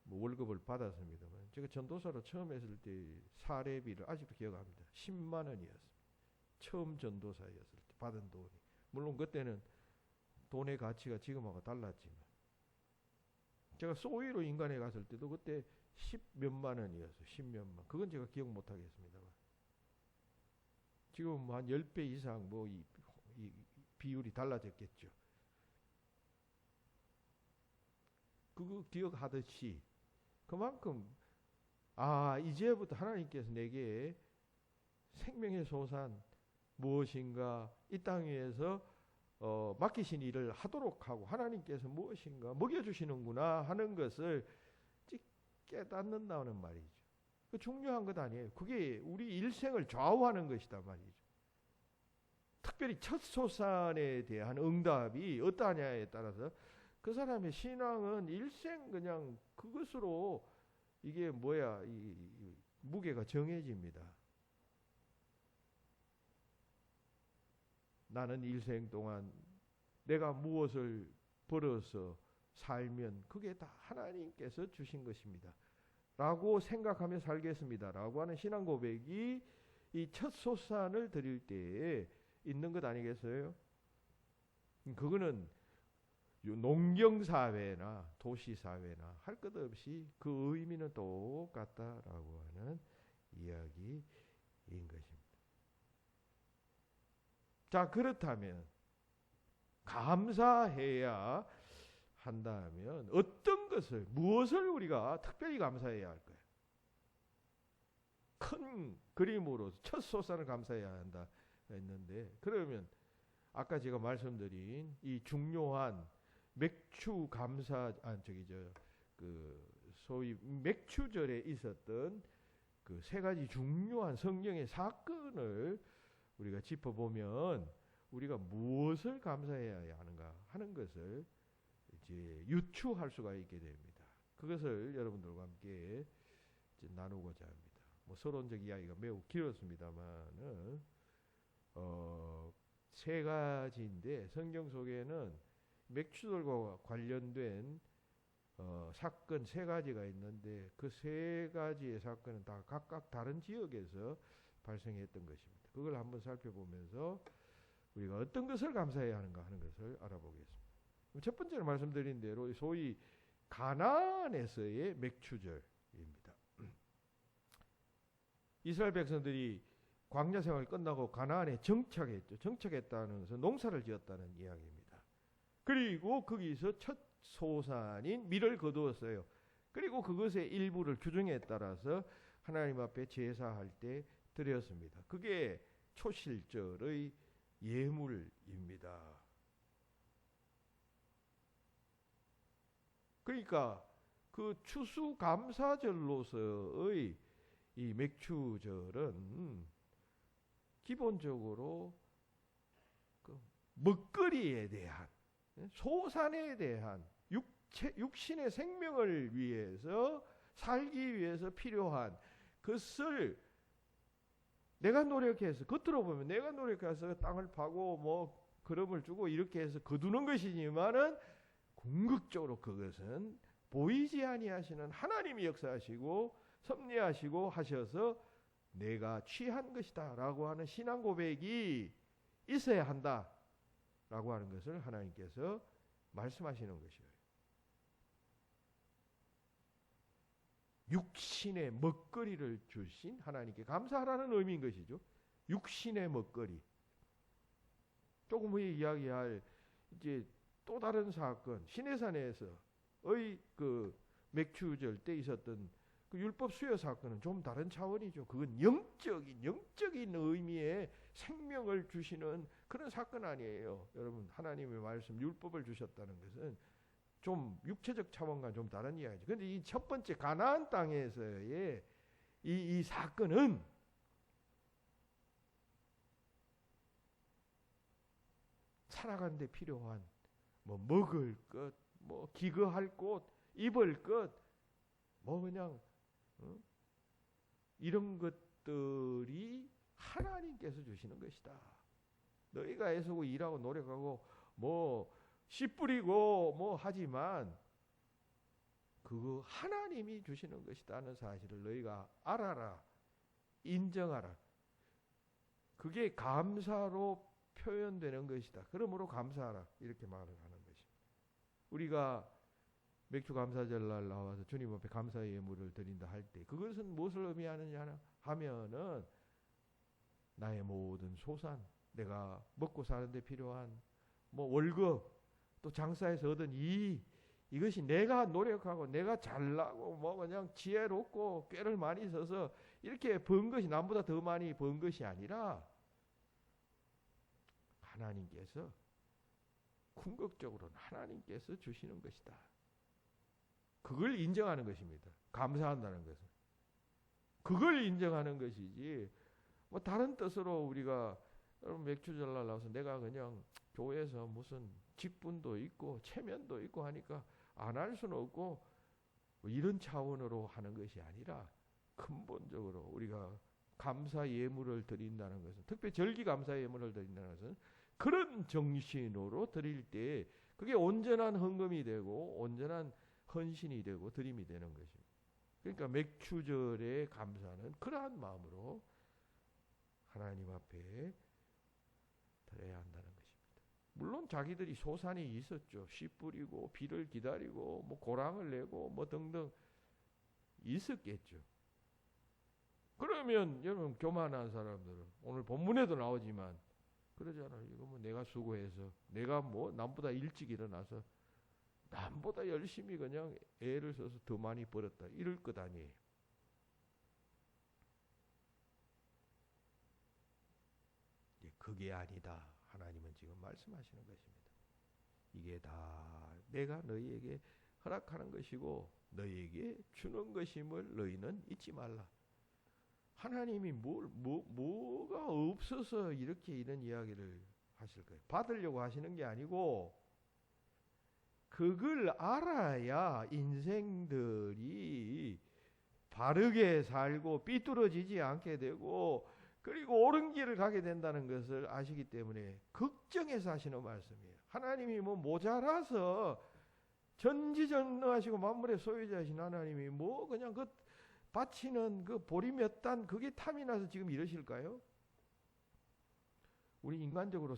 뭐 월급을 받았습니다만, 제가 전도사로 처음 했을 때 사례비를 아직도 기억합니다. 10만 원이었습니다. 처음 전도사였을 때 받은 돈이. 물론 그때는 돈의 가치가 지금하고 달랐지만, 제가 소위로 인간에 갔을 때도 그때 10몇만 원이었어요. 10몇만. 그건 제가 기억 못 하겠습니다만. 지금 뭐 한 10배 이상 뭐 이 비율이 달라졌겠죠. 그거 기억하듯이 그만큼 이제부터 하나님께서 내게 생명의 소산 무엇인가 이 땅 위에서 맡기신 일을 하도록 하고 하나님께서 무엇인가 먹여주시는구나 하는 것을 깨닫는다는 말이죠. 그 중요한 것 아니에요. 그게 우리 일생을 좌우하는 것이다 말이죠. 특별히 첫 소산에 대한 응답이 어떠하냐에 따라서 그 사람의 신앙은 일생 그냥 그것으로 이게 이 무게가 정해집니다. 나는 일생 동안 내가 무엇을 벌어서 살면 그게 다 하나님께서 주신 것입니다. 라고 생각하며 살겠습니다. 라고 하는 신앙 고백이 이 첫 소산을 드릴 때에 있는 것 아니겠어요? 그거는 농경사회나 도시사회나 할 것 없이 그 의미는 똑같다라고 하는 이야기인 것입니다. 자, 그렇다면 감사해야 한다면 어떤 것을, 무엇을 우리가 특별히 감사해야 할까요? 큰 그림으로 첫 소산을 감사해야 한다 했는데, 그러면 아까 제가 말씀드린 이 중요한 맥추 감사, 소위 맥추절에 있었던 그 세 가지 중요한 성경의 사건을 우리가 짚어보면 우리가 무엇을 감사해야 하는가 하는 것을 이제 유추할 수가 있게 됩니다. 그것을 여러분들과 함께 이제 나누고자 합니다. 뭐 서론적 이야기가 매우 길었습니다만은 세 가지인데, 성경 속에는 맥주들과 관련된 사건 세 가지가 있는데, 그 세 가지의 사건은 다 각각 다른 지역에서 발생했던 것입니다. 그걸 한번 살펴보면서 우리가 어떤 것을 감사해야 하는가 하는 것을 알아보겠습니다. 첫 번째로 말씀드린 대로 소위 가나안에서의 맥추절입니다. 이스라엘 백성들이 광야 생활이 끝나고 가나안에 정착했죠. 정착했다는 것은 농사를 지었다는 이야기입니다. 그리고 거기서 첫 소산인 밀을 거두었어요. 그리고 그것의 일부를 규정에 따라서 하나님 앞에 제사할 때 드렸습니다. 그게 초실절의 예물입니다. 그러니까 그 추수감사절로서의 이 맥추절은 기본적으로 그 먹거리에 대한, 소산에 대한, 육신의 생명을 위해서 살기 위해서 필요한 것을 내가 노력해서, 겉으로 보면 내가 노력해서 땅을 파고 뭐 거름을 주고 이렇게 해서 거두는 것이지만은 궁극적으로 그것은 보이지 아니하시는 하나님이 역사하시고 섭리하시고 하셔서 내가 취한 것이다 라고 하는 신앙 고백이 있어야 한다 라고 하는 것을 하나님께서 말씀하시는 것이에요. 육신의 먹거리를 주신 하나님께 감사하라는 의미인 것이죠. 육신의 먹거리. 조금 후에 이야기할 이제 또 다른 사건, 시내산에서의 그 맥추절 때 있었던 그 율법 수여 사건은 좀 다른 차원이죠. 그건 영적인 의미의 생명을 주시는 그런 사건 아니에요. 여러분, 하나님의 말씀, 율법을 주셨다는 것은 좀 육체적 차원과 좀 다른 이야기죠. 그런데 이 첫 번째 가나안 땅에서의 이 사건은 살아가는 데 필요한 뭐 먹을 것, 뭐 기거할 곳, 입을 것, 뭐 그냥 이런 것들이 하나님께서 주시는 것이다. 너희가 애쓰고 일하고 노력하고 뭐 씨 뿌리고 뭐 하지만 그거 하나님이 주시는 것이다는 사실을 너희가 알아라. 인정하라. 그게 감사로 표현되는 것이다. 그러므로 감사하라. 이렇게 말을 하는 것입니다. 우리가 맥주 감사절 날 나와서 주님 앞에 감사의 예물을 드린다 할 때 그것은 무엇을 의미하느냐 하면은 나의 모든 소산, 내가 먹고 사는 데 필요한 뭐 월급, 또 장사에서 얻은 이것이 내가 노력하고 내가 잘나고 뭐 그냥 지혜롭고 꾀를 많이 써서 이렇게 번 것이 남보다 더 많이 번 것이 아니라 하나님께서 궁극적으로는 하나님께서 주시는 것이다. 그걸 인정하는 것입니다. 감사한다는 것은. 그걸 인정하는 것이지 뭐 다른 뜻으로 우리가 여러분 맥주절날 나와서 내가 그냥 교회에서 무슨 직분도 있고 체면도 있고 하니까 안 할 수는 없고 뭐 이런 차원으로 하는 것이 아니라 근본적으로 우리가 감사 예물을 드린다는 것은 특별히 절기 감사 예물을 드린다는 것은 그런 정신으로 드릴 때 그게 온전한 헌금이 되고 온전한 헌신이 되고 드림이 되는 것입니다. 그러니까 맥추절의 감사는 그러한 마음으로 하나님 앞에 드려야 한다는 것입니다. 물론 자기들이 소산이 있었죠. 씨 뿌리고 비를 기다리고 뭐 고랑을 내고 뭐 등등 있었겠죠. 그러면 여러분 교만한 사람들은 오늘 본문에도 나오지만 그러잖아요. 이거 뭐 내가 수고해서 내가 뭐 남보다 일찍 일어나서 남보다 열심히 그냥 애를 써서 더 많이 벌었다. 이럴 것 아니에요. 그게 아니다. 하나님은 지금 말씀하시는 것입니다. 이게 다 내가 너희에게 허락하는 것이고 너희에게 주는 것임을 너희는 잊지 말라. 하나님이 뭐가 없어서 이렇게 이런 이야기를 하실 거예요. 받으려고 하시는 게 아니고 그걸 알아야 인생들이 바르게 살고 삐뚤어지지 않게 되고 그리고 옳은 길을 가게 된다는 것을 아시기 때문에 걱정해서 하시는 말씀이에요. 하나님이 뭐 모자라서 전지전능하시고 만물의 소유자이신 하나님이 뭐 그냥 그 바치는 그 보리 몇 단 그게 탐이 나서 지금 이러실까요? 우리 인간식으로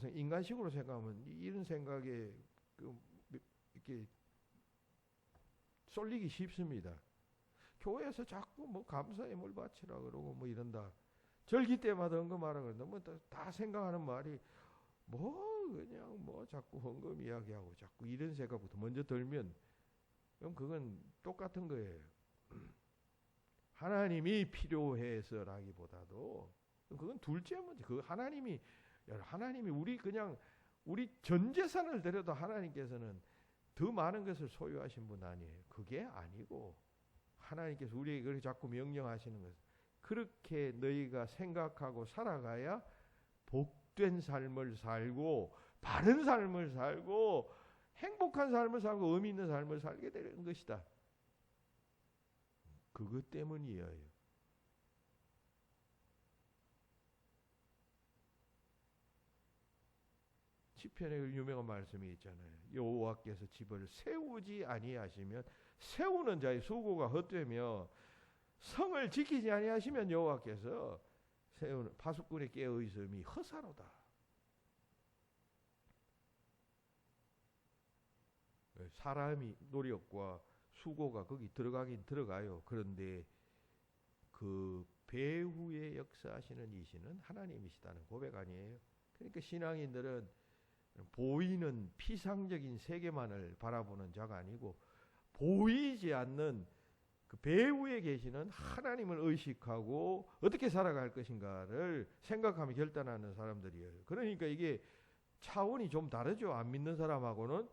생각하면 이런 생각에 이렇게 쏠리기 쉽습니다. 교회에서 자꾸 뭐 감사의 뭘 바치라 그러고 뭐 이런다. 절기 때마다 헌금하라 그런다. 뭐 다 생각하는 말이 뭐 그냥 뭐 자꾸 헌금 이야기하고 자꾸 이런 생각부터 먼저 들면 그럼 그건 똑같은 거예요. 하나님이 필요해서라기보다도 그건 둘째 문제. 그 하나님이 우리 전 재산을 드려도 하나님께서는 더 많은 것을 소유하신 분 아니에요. 그게 아니고 하나님께서 우리에게 그렇게 자꾸 명령하시는 것. 그렇게 너희가 생각하고 살아가야 복된 삶을 살고 바른 삶을 살고 행복한 삶을 살고 의미 있는 삶을 살게 되는 것이다. 그것 때문이에요. 시편에 유명한 말씀이 있잖아요. 여호와께서 집을 세우지 아니하시면 세우는 자의 수고가 헛되며 성을 지키지 아니하시면 여호와께서 세우는 파수꾼의 깨어 있음이 허사로다. 사람이 노력과 수고가 거기 들어가긴 들어가요. 그런데 그 배후에 역사하시는 이시는 하나님이시다는 고백 아니에요. 그러니까 신앙인들은 보이는 피상적인 세계만을 바라보는 자가 아니고 보이지 않는 그 배후에 계시는 하나님을 의식하고 어떻게 살아갈 것인가를 생각하며 결단하는 사람들이에요. 그러니까 이게 차원이 좀 다르죠. 안 믿는 사람하고는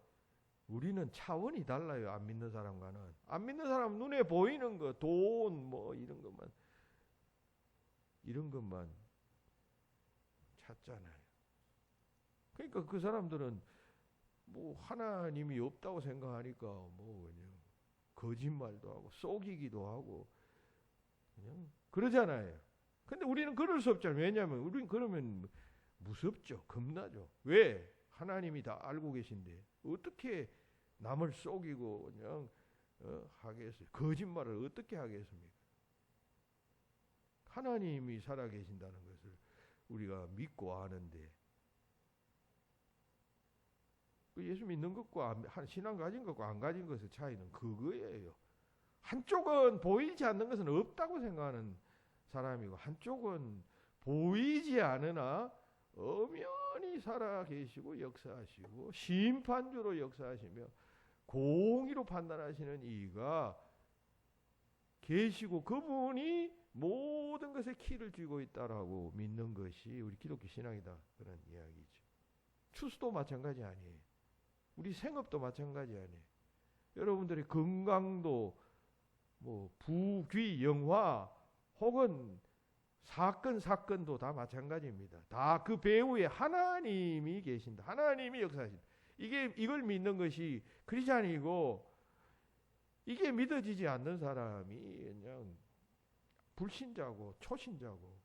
우리는 차원이 달라요. 안 믿는 사람과는. 안 믿는 사람은 눈에 보이는 거, 돈, 뭐 이런 것만 찾잖아요. 그러니까 그 사람들은 뭐 하나님이 없다고 생각하니까 뭐 그냥 거짓말도 하고 속이기도 하고 그냥 그러잖아요. 근데 우리는 그럴 수 없잖아요. 왜냐하면 우리는 그러면 무섭죠. 겁나죠. 왜? 하나님이 다 알고 계신데 어떻게 남을 속이고 그냥 하겠어요. 거짓말을 어떻게 하겠습니까? 하나님이 살아계신다는 것을 우리가 믿고 아는데 예수 믿는 것과 신앙 가진 것과 안 가진 것의 차이는 그거예요. 한쪽은 보이지 않는 것은 없다고 생각하는 사람이고 한쪽은 보이지 않으나 엄연히 살아계시고 역사하시고 심판주로 역사하시며 공의로 판단하시는 이가 계시고 그분이 모든 것에 키를 쥐고 있다라고 믿는 것이 우리 기독교 신앙이다. 그런 이야기죠. 추수도 마찬가지 아니에요. 우리 생업도 마찬가지 아니에요. 여러분들의 건강도 뭐 부귀 영화 혹은 사건도 다 마찬가지입니다. 다 그 배후에 하나님이 계신다. 하나님이 역사하신다. 이걸 믿는 것이 크리스찬이고 이게 믿어지지 않는 사람이 그냥 불신자고 초신자고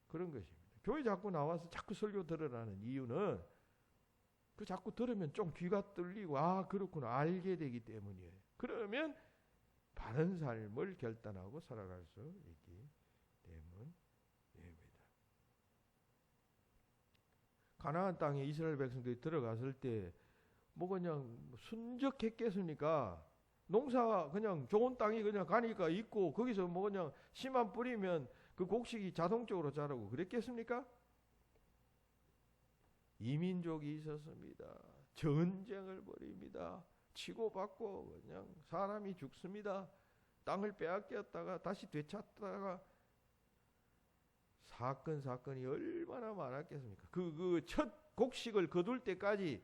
그런 것입니다. 교회 자꾸 나와서 자꾸 설교 들으라는 이유는 그 자꾸 들으면 좀 귀가 뚫리고 아 그렇구나 알게 되기 때문이에요. 그러면 바른 삶을 결단하고 살아갈 수 있기 때문입니다. 가나안 땅에 이스라엘 백성들이 들어갔을 때 뭐 그냥 순적했겠습니까? 농사 그냥 좋은 땅이 그냥 가니까 있고 거기서 뭐 그냥 씨만 뿌리면 그 곡식이 자동적으로 자라고 그랬겠습니까? 이민족이 있었습니다. 전쟁을 벌입니다. 치고받고 그냥 사람이 죽습니다. 땅을 빼앗겼다가 다시 되찾다가 사건이 얼마나 많았겠습니까? 그 첫 곡식을 거둘 때까지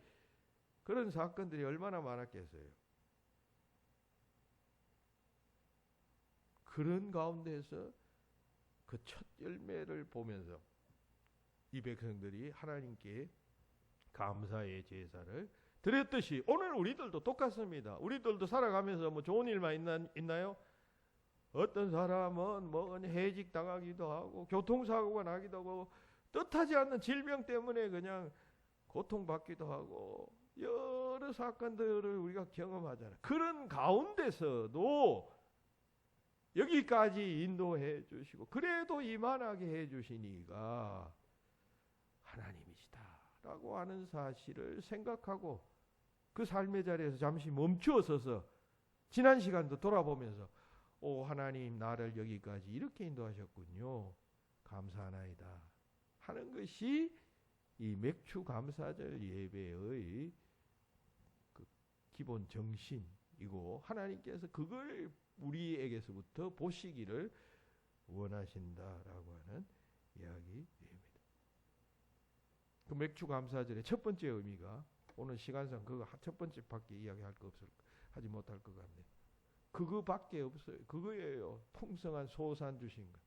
그런 사건들이 얼마나 많았겠어요. 그런 가운데서 그 첫 열매를 보면서 이 백성들이 하나님께 감사의 제사를 드렸듯이 오늘 우리들도 똑같습니다. 우리들도 살아가면서 뭐 좋은 일만 있나요? 어떤 사람은 뭐 해직 당하기도 하고 교통사고가 나기도 하고 뜻하지 않는 질병 때문에 그냥 고통받기도 하고 여러 사건들을 우리가 경험하잖아요. 그런 가운데서도 여기까지 인도해 주시고 그래도 이만하게 해 주시니가 하나님이시다라고 하는 사실을 생각하고 그 삶의 자리에서 잠시 멈추어 서서 지난 시간도 돌아보면서 오 하나님 나를 여기까지 이렇게 인도하셨군요. 감사하나이다 하는 것이 이 맥주 감사절 예배의 그 기본 정신이고 하나님께서 그걸 우리에게서부터 보시기를 원하신다라고 하는 이야기입니다. 그 맥주 감사절의 첫 번째 의미가 오늘 시간상 그거 첫 번째밖에 이야기할 거 하지 못할 것 같네요. 그거밖에 없어요. 그거예요. 풍성한 소산 주신 것.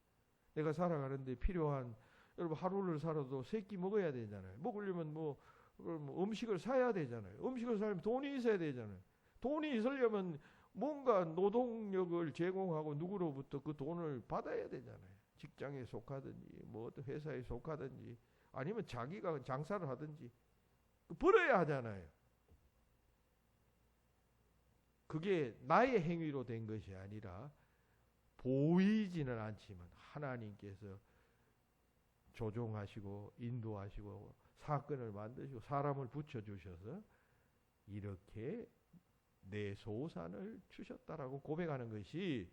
내가 살아가는데 필요한 여러분 하루를 살아도 세 끼 먹어야 되잖아요. 먹으려면 뭐 음식을 사야 되잖아요. 음식을 사려면 돈이 있어야 되잖아요. 돈이 있으려면 뭔가 노동력을 제공하고 누구로부터 그 돈을 받아야 되잖아요. 직장에 속하든지 뭐 어떤 회사에 속하든지 아니면 자기가 장사를 하든지 벌어야 하잖아요. 그게 나의 행위로 된 것이 아니라 보이지는 않지만 하나님께서 조종하시고 인도하시고 사건을 만드시고 사람을 붙여주셔서 이렇게 내 소산을 주셨다라고 고백하는 것이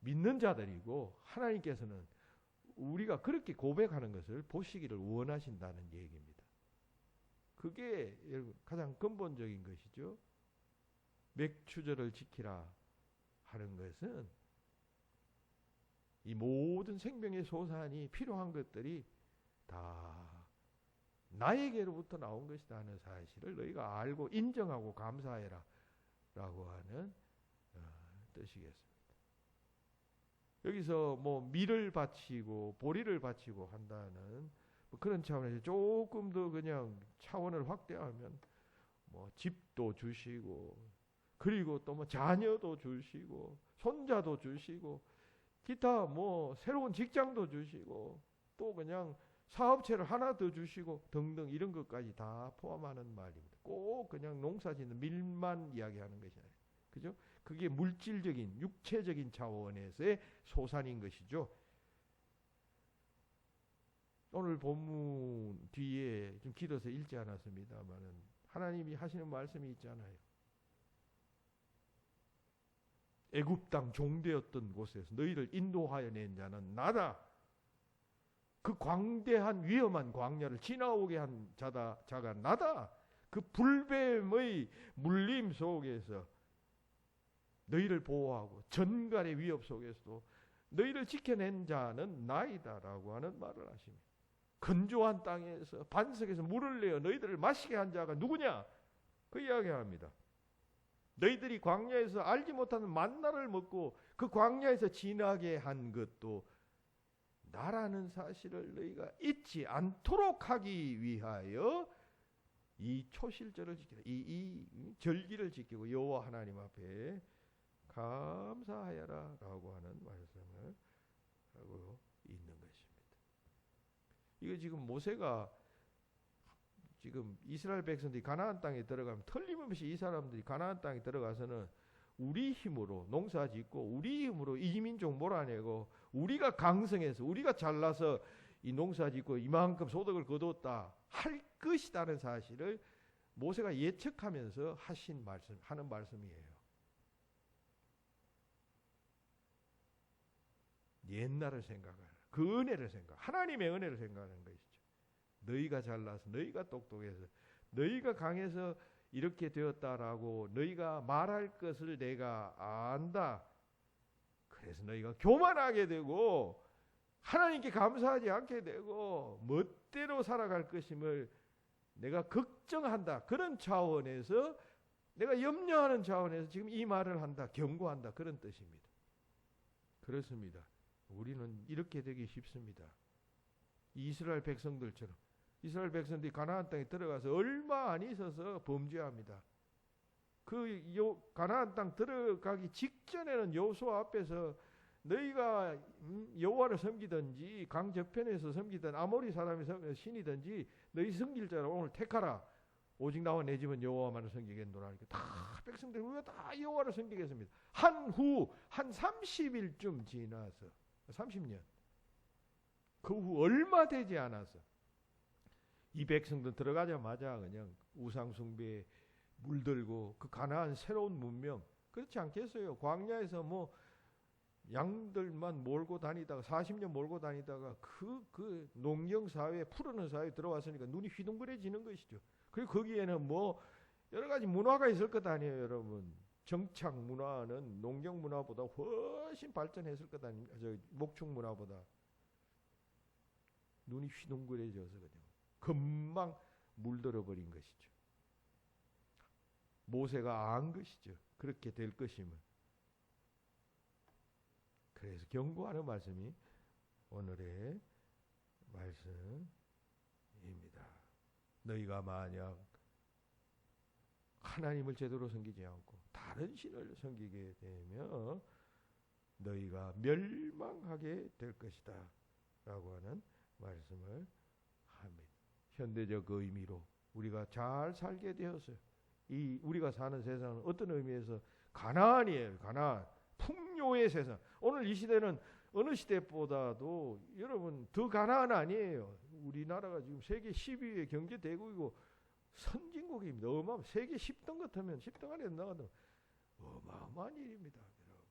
믿는 자들이고 하나님께서는 우리가 그렇게 고백하는 것을 보시기를 원하신다는 얘기입니다. 그게 여러분 가장 근본적인 것이죠. 맥추절을 지키라 하는 것은 이 모든 생명의 소산이 필요한 것들이 다 나에게로부터 나온 것이다 하는 사실을 너희가 알고 인정하고 감사해라 라고 하는 뜻이겠습니다. 여기서 뭐 밀을 바치고 보리를 바치고 한다는 뭐 그런 차원에서 조금 더 그냥 차원을 확대하면 뭐 집도 주시고 그리고 또 뭐 자녀도 주시고 손자도 주시고 기타 뭐 새로운 직장도 주시고 또 그냥 사업체를 하나 더 주시고 등등 이런 것까지 다 포함하는 말입니다. 꼭 그냥 농사짓는 밀만 이야기하는 것이 아니에요. 그죠? 그게 물질적인 육체적인 차원에서의 소산인 것이죠. 오늘 본문 뒤에 좀 길어서 읽지 않았습니다만은 하나님이 하시는 말씀이 있잖아요. 애굽 땅 종되었던 곳에서 너희를 인도하여 낸 자는 나다. 그 광대한 위험한 광야를 지나오게 한 자가 나다. 그 불뱀의 물림 속에서 너희를 보호하고 전갈의 위협 속에서도 너희를 지켜낸 자는 나이다라고 하는 말을 하십니다. 건조한 땅에서 반석에서 물을 내어 너희들을 마시게 한 자가 누구냐? 그 이야기합니다. 너희들이 광야에서 알지 못하는 만나를 먹고 그 광야에서 지나게 한 것도 나라는 사실을 너희가 잊지 않도록 하기 위하여 이 초실절을 지키라. 이 절기를 지키고 여호와 하나님 앞에 감사하여라 라고 하는 말씀을 하고 있는 것입니다. 이거 지금 모세가 지금 이스라엘 백성들이 가나안 땅에 들어가면 틀림없이 이 사람들이 가나안 땅에 들어가서는 우리 힘으로 농사 짓고 우리 힘으로 이민족 몰아내고 우리가 강성해서 우리가 잘나서 이 농사 짓고 이만큼 소득을 거뒀다 할 것이라는 사실을 모세가 예측하면서 하는 말씀이에요. 옛날을 생각하라. 그 은혜를 하나님의 은혜를 생각하는 것이죠. 너희가 잘나서 너희가 똑똑해서 너희가 강해서 이렇게 되었다라고 너희가 말할 것을 내가 안다. 그래서 너희가 교만하게 되고 하나님께 감사하지 않게 되고 멋대로 살아갈 것임을 내가 걱정한다. 그런 차원에서 내가 염려하는 차원에서 지금 이 말을 한다. 경고한다. 그런 뜻입니다. 그렇습니다. 우리는 이렇게 되기 쉽습니다. 이스라엘 백성들처럼. 이스라엘 백성들이 가나안 땅에 들어가서 얼마 안 있어서 범죄합니다. 그 가나안 땅 들어가기 직전에는 여호수아 앞에서 너희가 여호와를 섬기든지 강 저편에서 섬기든 아모리 사람의 신이든지 너희 섬길 자를 오늘 택하라. 오직 나와 내 집은 여호와만을 섬기겠노라. 이렇게 다 백성들이 우리가 다 여호와를 섬기겠습니다. 한 30일쯤 지나서 30년 그 후 얼마 되지 않아서 이 백성들 들어가자마자 그냥 우상숭배에 물들고 그 가나안 새로운 문명 그렇지 않겠어요? 광야에서 뭐 양들만 몰고 다니다가 40년 몰고 다니다가 그 농경 사회 푸르는 사회에 들어왔으니까 눈이 휘둥그레지는 것이죠. 그리고 거기에는 뭐 여러 가지 문화가 있을 것 아니에요, 여러분. 정착 문화는 농경 문화보다 훨씬 발전했을 것 아닙니까? 목축 문화보다. 눈이 휘둥그레져서 그냥 금방 물들어 버린 것이죠. 모세가 안 것이죠. 그렇게 될 것임을. 그래서 경고하는 말씀이 오늘의 말씀입니다. 너희가 만약 하나님을 제대로 섬기지 않고 다른 신을 섬기게 되면 너희가 멸망하게 될 것이다 라고 하는 말씀을 합니다. 현대적 의미로 우리가 잘 살게 되었어요. 이 우리가 사는 세상은 어떤 의미에서 가나안이에요. 가나안. 풍요의 세상. 오늘 이 시대는 어느 시대보다도 여러분 더 가나안 아니에요. 우리나라가 지금 세계 10위의 경제 대국이고 선진국입니다. 세계 10등 같으면 10등 안에 나가도 어마어마한 일입니다. 여러분.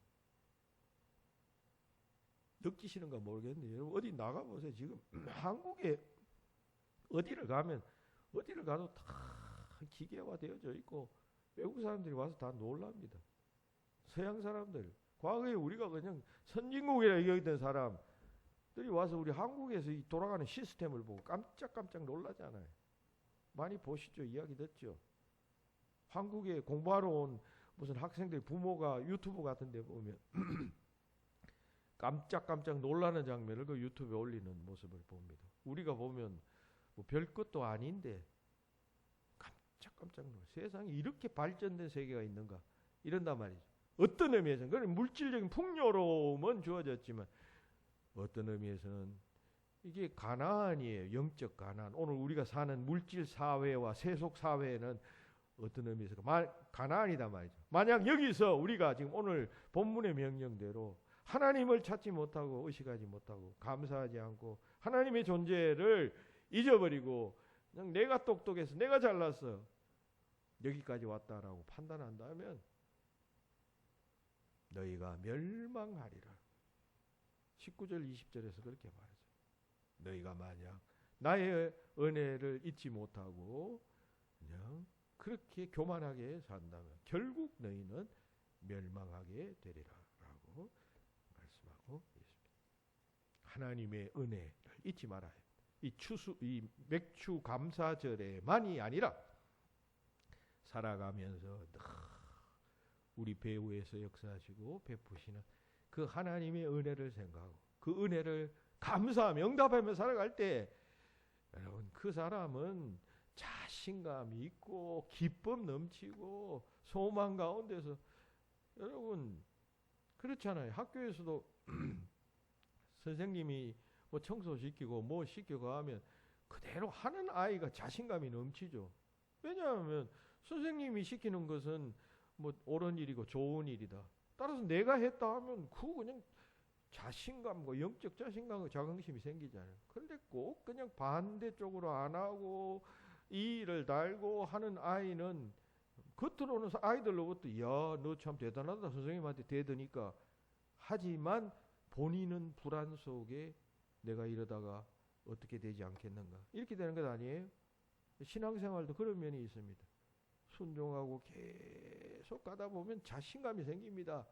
느끼시는가 모르겠는데 여러분 어디 나가보세요. 지금 한국에 어디를 가면 어디를 가도 다 기계화되어져 있고 외국 사람들이 와서 다 놀랍니다. 서양 사람들, 과거에 우리가 그냥 선진국이라 여기던 사람들이 와서 우리 한국에서 이 돌아가는 시스템을 보고 깜짝깜짝 놀라잖아요. 많이 보시죠. 이야기 듣죠. 한국에 공부하러 온 무슨 학생들 부모가 유튜브 같은 데 보면 깜짝깜짝 놀라는 장면을 그 유튜브에 올리는 모습을 봅니다. 우리가 보면 뭐 별것도 아닌데 깜짝깜짝 놀라. 세상에 이렇게 발전된 세계가 있는가 이런단 말이죠. 어떤 의미에서는 그런 물질적인 풍요로움은 주어졌지만 어떤 의미에서는 이게 가난이에요. 영적 가난. 오늘 우리가 사는 물질 사회와 세속 사회는 어떤 의미에서 가난이다 말이죠. 만약 여기서 우리가 지금 오늘 본문의 명령대로 하나님을 찾지 못하고 의식하지 못하고 감사하지 않고 하나님의 존재를 잊어버리고 그냥 내가 똑똑해서 내가 잘났어 여기까지 왔다라고 판단한다면 너희가 멸망하리라. 19절 20절에서 그렇게 말하죠. 너희가 만약 나의 은혜를 잊지 못하고 그냥 그렇게 교만하게 산다면 결국 너희는 멸망하게 되리라 라고 말씀하고 있습니다. 하나님의 은혜를 잊지 말아요. 이 맥추 감사절에만이 아니라 살아가면서 늘 우리 배후에서 역사하시고 베푸시는 그 하나님의 은혜를 생각하고 그 은혜를 감사하며 응답하며 살아갈 때 여러분 그 사람은 자신감이 있고 기쁨 넘치고 소망 가운데서 여러분 그렇잖아요. 학교에서도 선생님이 뭐 청소시키고 뭐 시키고 하면 그대로 하는 아이가 자신감이 넘치죠. 왜냐하면 선생님이 시키는 것은 뭐 옳은 일이고 좋은 일이다. 따라서 내가 했다 하면 그거 그냥 자신감과 영적 자신감과 자긍심이 생기잖아요. 그런데 꼭 그냥 반대쪽으로 안 하고 이 일을 달고 하는 아이는 겉으로는 아이들로부터 야, 너 참 대단하다 선생님한테 대드니까 하지만 본인은 불안 속에 내가 이러다가 어떻게 되지 않겠는가 이렇게 되는 것 아니에요? 신앙생활도 그런 면이 있습니다. 순종하고 계속 가다 보면 자신감이 생깁니다.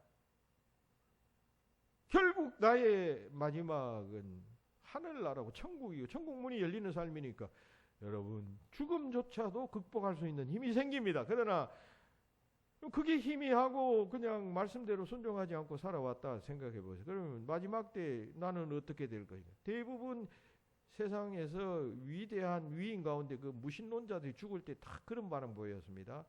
결국 나의 마지막은 하늘나라고 천국이고 천국 문이 열리는 삶이니까 여러분 죽음조차도 극복할 수 있는 힘이 생깁니다. 그러나 그게 희미하고 그냥 말씀대로 순종하지 않고 살아왔다 생각해 보세요. 그러면 마지막 때 나는 어떻게 될 것인가? 대부분 세상에서 위대한 위인 가운데 그 무신론자들이 죽을 때 다 그런 반응 보였습니다.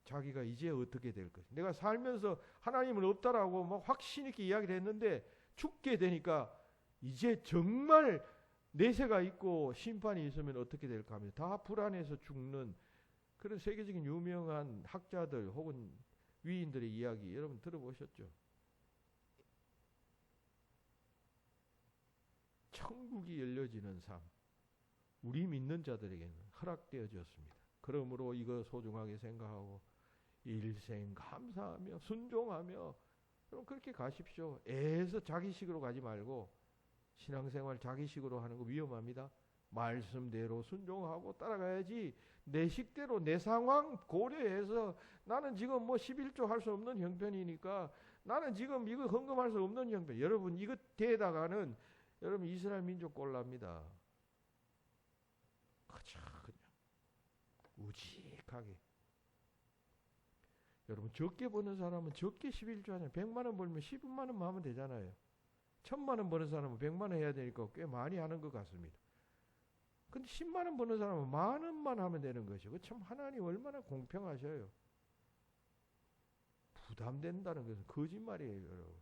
자기가 이제 어떻게 될 것인가? 내가 살면서 하나님은 없다라고 막 확신 있게 이야기를 했는데 죽게 되니까 이제 정말 내세가 있고 심판이 있으면 어떻게 될까 하면서 다 불안해서 죽는 그런 세계적인 유명한 학자들 혹은 위인들의 이야기 여러분 들어보셨죠? 천국이 열려지는 삶 우리 믿는 자들에게는 허락되어졌습니다. 그러므로 이거 소중하게 생각하고 일생 감사하며 순종하며 그럼 그렇게 가십시오. 애서 자기식으로 가지 말고 신앙생활 자기식으로 하는 거 위험합니다. 말씀대로 순종하고 따라가야지 내 식대로 내 상황 고려해서 나는 지금 뭐 11조 할 수 없는 형편이니까 나는 지금 이거 헌금할 수 없는 형편. 여러분 이거 대다가는 여러분 이스라엘 민족 꼴납니다. 그냥 우직하게. 여러분 적게 버는 사람은 적게 11조 하냐. 100만 원 벌면 10만 원만 하면 되잖아요. 1000만 원 버는 사람은 100만 원 해야 되니까 꽤 많이 하는 것 같습니다. 근데 10만 원 버는 사람은 10,000원만 하면 되는 것이고 참 하나님 얼마나 공평하셔요. 부담된다는 것은 거짓말이에요, 여러분.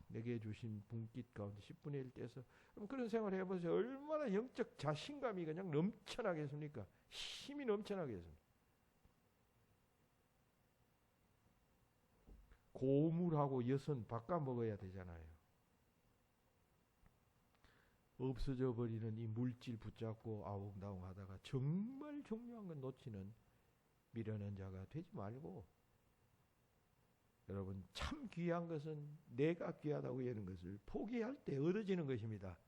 내게 주신 분깃 가운데 10분의 1 떼서 그런 생활 해보세요. 얼마나 영적 자신감이 그냥 넘쳐나겠습니까? 힘이 넘쳐나겠습니다. 고물하고 여선 바꿔 먹어야 되잖아요. 없어져 버리는 이 물질 붙잡고 아웅다웅 하다가 정말 중요한 건 놓치는 미련한 자가 되지 말고 여러분 참 귀한 것은 내가 귀하다고 여는 것을 포기할 때 얻어지는 것입니다.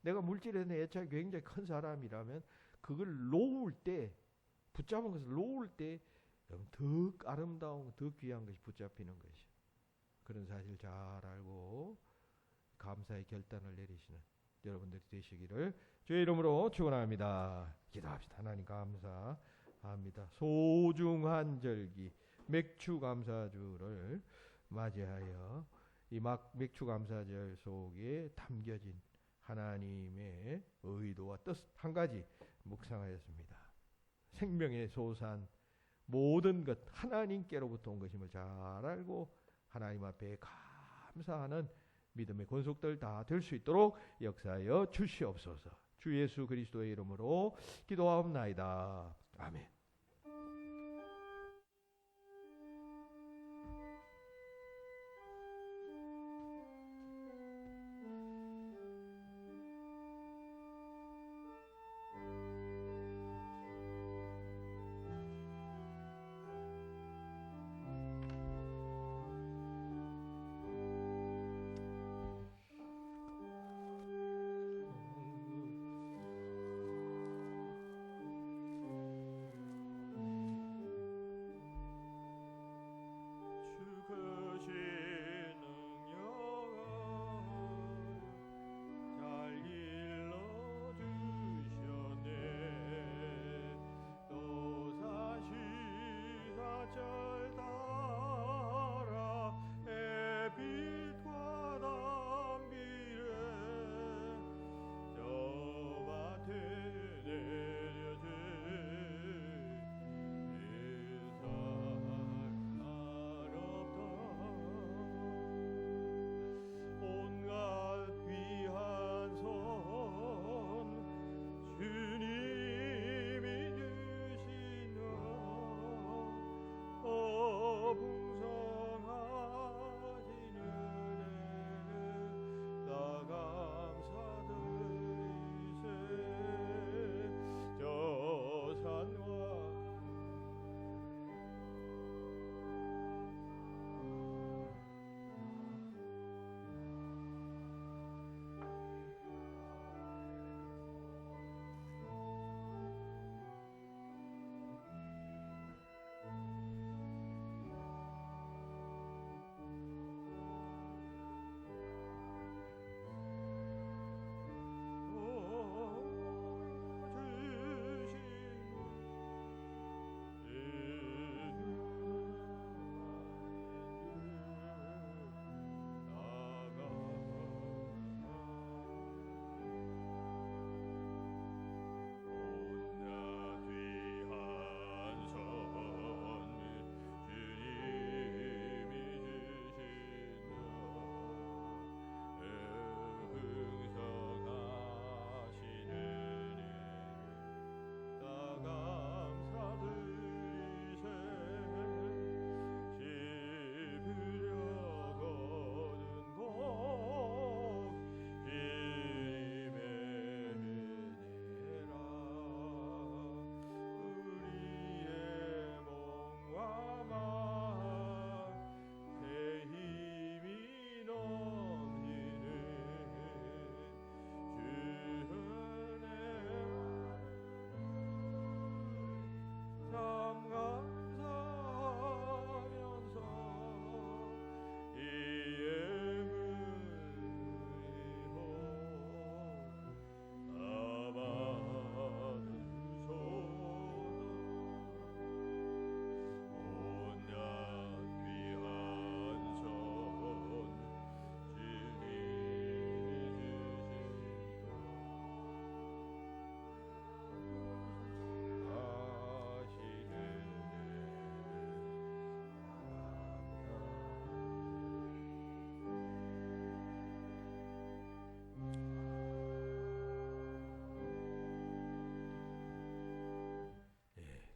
내가 물질에 대한 애착이 굉장히 큰 사람이라면 그걸 놓을 때, 붙잡은 것을 놓을 때 더 아름다운, 더 귀한 것이 붙잡히는 것이. 그런 사실 잘 알고 감사의 결단을 내리시는 여러분들이 되시기를 주의 이름으로 축원합니다. 기도합시다. 하나님 감사합니다. 소중한 절기 맥주 감사주를 맞이하여 이 맥주 감사절 속에 담겨진 하나님의 의도와 뜻 한 가지 묵상하였습니다. 생명의 소산 모든 것 하나님께로부터 온 것임을 잘 알고 하나님 앞에 감사하는 믿음의 권속들 다 될 수 있도록 역사하여 주시옵소서. 주 예수 그리스도의 이름으로 기도하옵나이다. 아멘.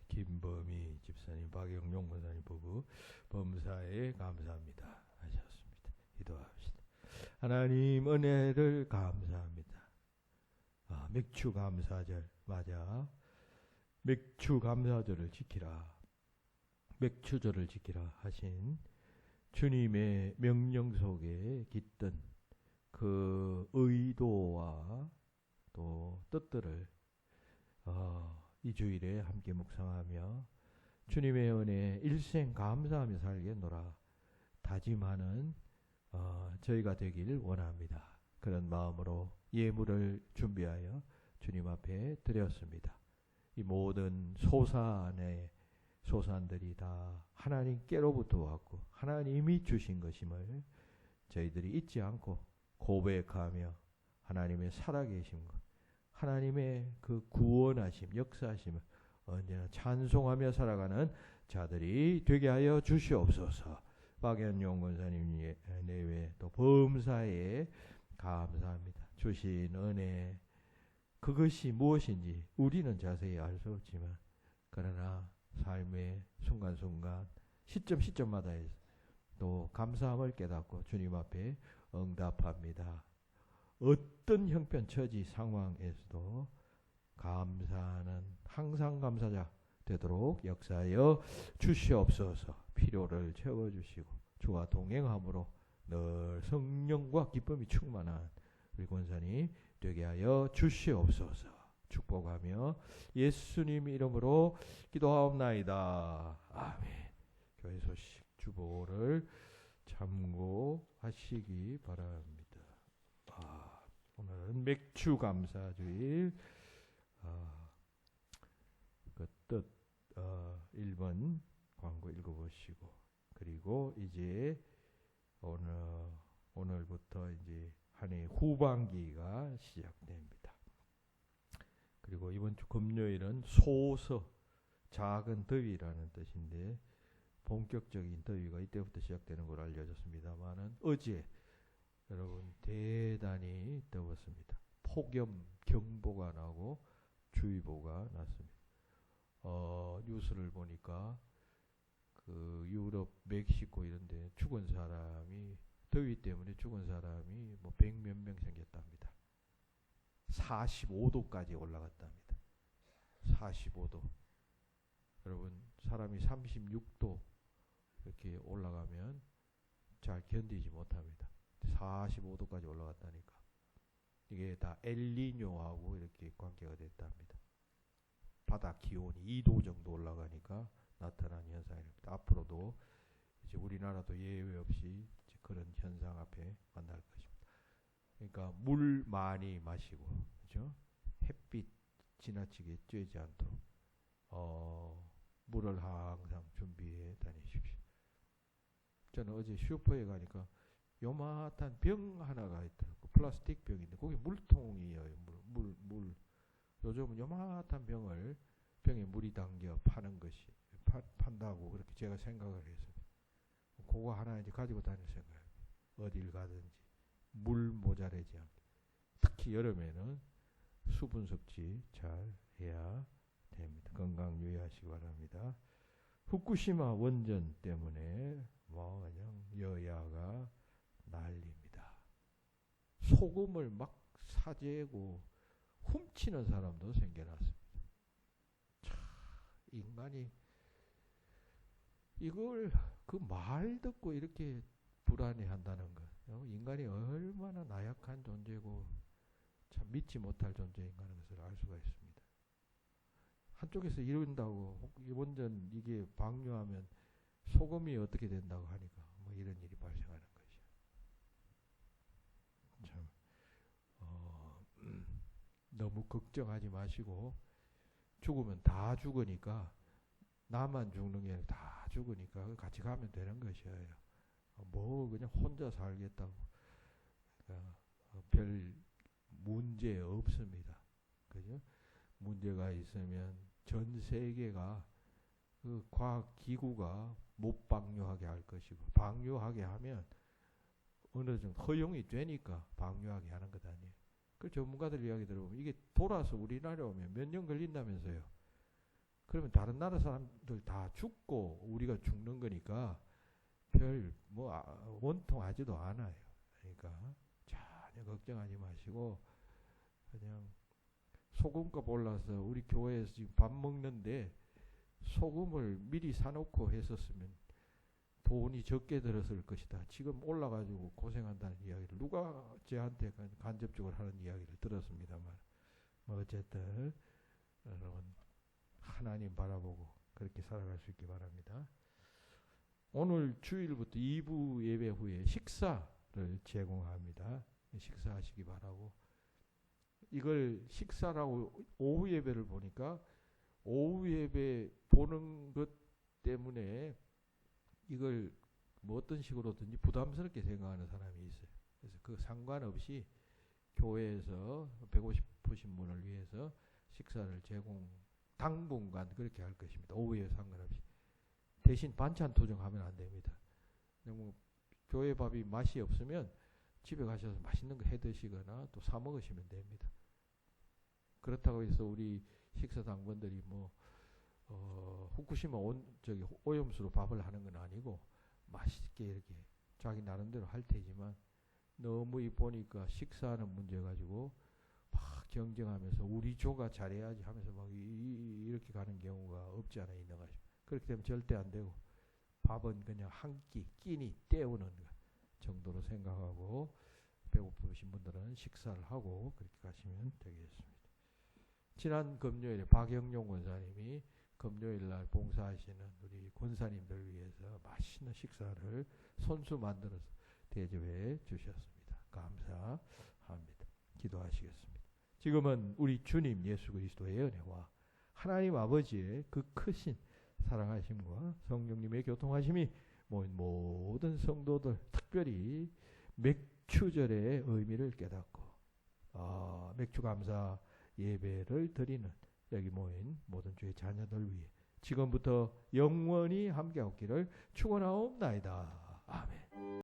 김범희 집사님, 박영용 권사님 부부 범사에 감사합니다 하셨습니다. 기도합시다. 하나님 은혜를 감사합니다. 맥주 감사절 맞아. 맥주 감사절을 지키라. 맥주절을 지키라 하신 주님의 명령 속에 깃든 그 의도와 또 뜻들을 이 주일에 함께 묵상하며 주님의 은혜에 일생 감사하며 살겠노라 다짐하는 저희가 되길 원합니다. 그런 마음으로 예물을 준비하여 주님 앞에 드렸습니다. 이 모든 소산들이 다 하나님께로부터 왔고 하나님이 주신 것임을 저희들이 잊지 않고 고백하며 하나님의 살아계심, 하나님의 그 구원하심, 역사하심을 언제나 찬송하며 살아가는 자들이 되게 하여 주시옵소서. 박연용 권사님 내외 또 범사에 감사합니다. 주신 은혜 그것이 무엇인지 우리는 자세히 알 수 없지만 그러나 삶의 순간순간 시점마다 또 감사함을 깨닫고 주님 앞에 응답합니다. 어떤 형편처지 상황에서도 감사하는 항상 감사자 되도록 역사하여 주시옵소서. 필요를 채워주시고 주와 동행함으로 늘 성령과 기쁨이 충만한 우리 권사님 되게 하여 주시옵소서. 축복하며 예수님 이름으로 기도하옵나이다. 아멘. 교회 소식 주보를 참고하시기 바랍니다. 오늘은 맥주 감사주일 그 뜻 1번 광고 읽어보시고 그리고 이제 오늘부터 이제 한 해 후반기가 시작됩니다. 그리고 이번 주 금요일은 소서 작은 더위라는 뜻인데 본격적인 더위가 이때부터 시작되는 걸 알려졌습니다만은 어제 여러분 대단히 더웠습니다. 폭염 경보가 나고 주의보가 났습니다. 뉴스를 보니까 그 유럽, 멕시코 이런데 죽은 사람이 더위 때문에 죽은 사람이 뭐 100몇 명 생겼답니다. 45도까지 올라갔답니다. 45도. 여러분 사람이 36도 이렇게 올라가면 잘 견디지 못합니다. 45도까지 올라갔다니까. 이게 다 엘니뇨하고 이렇게 관계가 됐답니다. 바다 기온이 2도 정도 올라가니까 나타난 현상입니다. 앞으로도 이제 우리나라도 예외 없이 이제 그런 현상 앞에 만날 것입니다. 그러니까 물 많이 마시고, 그죠? 햇빛 지나치게 쬐지 않도록 물을 항상 준비해 다니십시오. 저는 어제 슈퍼에 가니까 요만한 병 하나가 있더라고. 플라스틱 병인데 그게 물통이에요. 물. 요즘은 요만한 병에 물이 담겨 파는 것이 판다고 그렇게 제가 생각을 했습니다. 그거 하나 이제 가지고 다닐 생각입니다. 어딜 가든지 물 모자라지 않게. 특히 여름에는 수분 섭취 잘 해야 됩니다. 건강 유의하시기 바랍니다. 후쿠시마 원전 때문에 뭐 그냥 여야가 난립니다. 소금을 막 사재고 훔치는 사람도 생겨났습니다. 참 인간이 이걸 그 말 듣고 이렇게 불안해한다는 것. 인간이 얼마나 나약한 존재고 참 믿지 못할 존재인가 하는 것을 알 수가 있습니다. 한쪽에서 이룬다고 원전 이게 방류하면 소금이 어떻게 된다고 하니까 뭐 이런 일이 발생하는 것이죠. 참 너무 걱정하지 마시고 죽으면 다 죽으니까 나만 죽는 게 아니라 다 죽으니까 같이 가면 되는 것이에요. 뭐 그냥 혼자 살겠다고 그러니까 별 문제 없습니다. 그죠? 문제가 있으면 전 세계가 그 과학 기구가 못 방류하게 할 것이고 방류하게 하면 어느 정도 허용이 되니까 방류하게 하는 것 아니에요. 그 전문가들 이야기 들어보면 이게 돌아서 우리나라에 오면 몇 년 걸린다면서요. 그러면 다른 나라 사람들 다 죽고 우리가 죽는 거니까 별 뭐 원통하지도 않아요. 그러니까 전혀 걱정하지 마시고 그냥 소금값 올라서 우리 교회에서 지금 밥 먹는데 소금을 미리 사놓고 했었으면 돈이 적게 들었을 것이다. 지금 올라가지고 고생한다는 이야기를 누가 저한테 간접적으로 하는 이야기를 들었습니다만 뭐 어쨌든 여러분 하나님 바라보고 그렇게 살아갈 수 있기 바랍니다. 오늘 주일부터 2부 예배 후에 식사를 제공합니다. 식사하시기 바라고. 이걸 식사라고 오후 예배를 보니까 오후 예배 보는 것 때문에 이걸 뭐 어떤 식으로든지 부담스럽게 생각하는 사람이 있어요. 그래서 그 상관없이 교회에서 배고 싶으신 분을 위해서 식사를 당분간 그렇게 할 것입니다. 오후에 상관없이. 대신 반찬 투정하면 안 됩니다. 뭐 교회 밥이 맛이 없으면 집에 가셔서 맛있는 거 해 드시거나 또 사 먹으시면 됩니다. 그렇다고 해서 우리 식사 당번들이 후쿠시마 오염수로 밥을 하는 건 아니고 맛있게 이렇게 자기 나름대로 할 테지만 너무 보니까 식사하는 문제 가지고 막 경쟁하면서 우리 조가 잘해야지 하면서 막 이렇게 가는 경우가 없지 않아 있는 거죠. 그렇게 되면 절대 안 되고 밥은 그냥 한 끼니 때우는 정도로 생각하고 배고프신 분들은 식사를 하고 그렇게 가시면 되겠습니다. 지난 금요일에 박영용 권사님이 금요일날 봉사하시는 우리 권사님들 위해서 맛있는 식사를 손수 만들어서 대접해 주셨습니다. 감사합니다. 기도하시겠습니다. 지금은 우리 주님 예수 그리스도의 은혜와 하나님 아버지의 그 크신 사랑하심과 성령님의 교통하심이 모인 모든 성도들, 특별히 맥추절의 의미를 깨닫고 맥추 감사 예배를 드리는 여기 모인 모든 주의 자녀들 위해 지금부터 영원히 함께 없기를 축원하옵나이다. 아멘.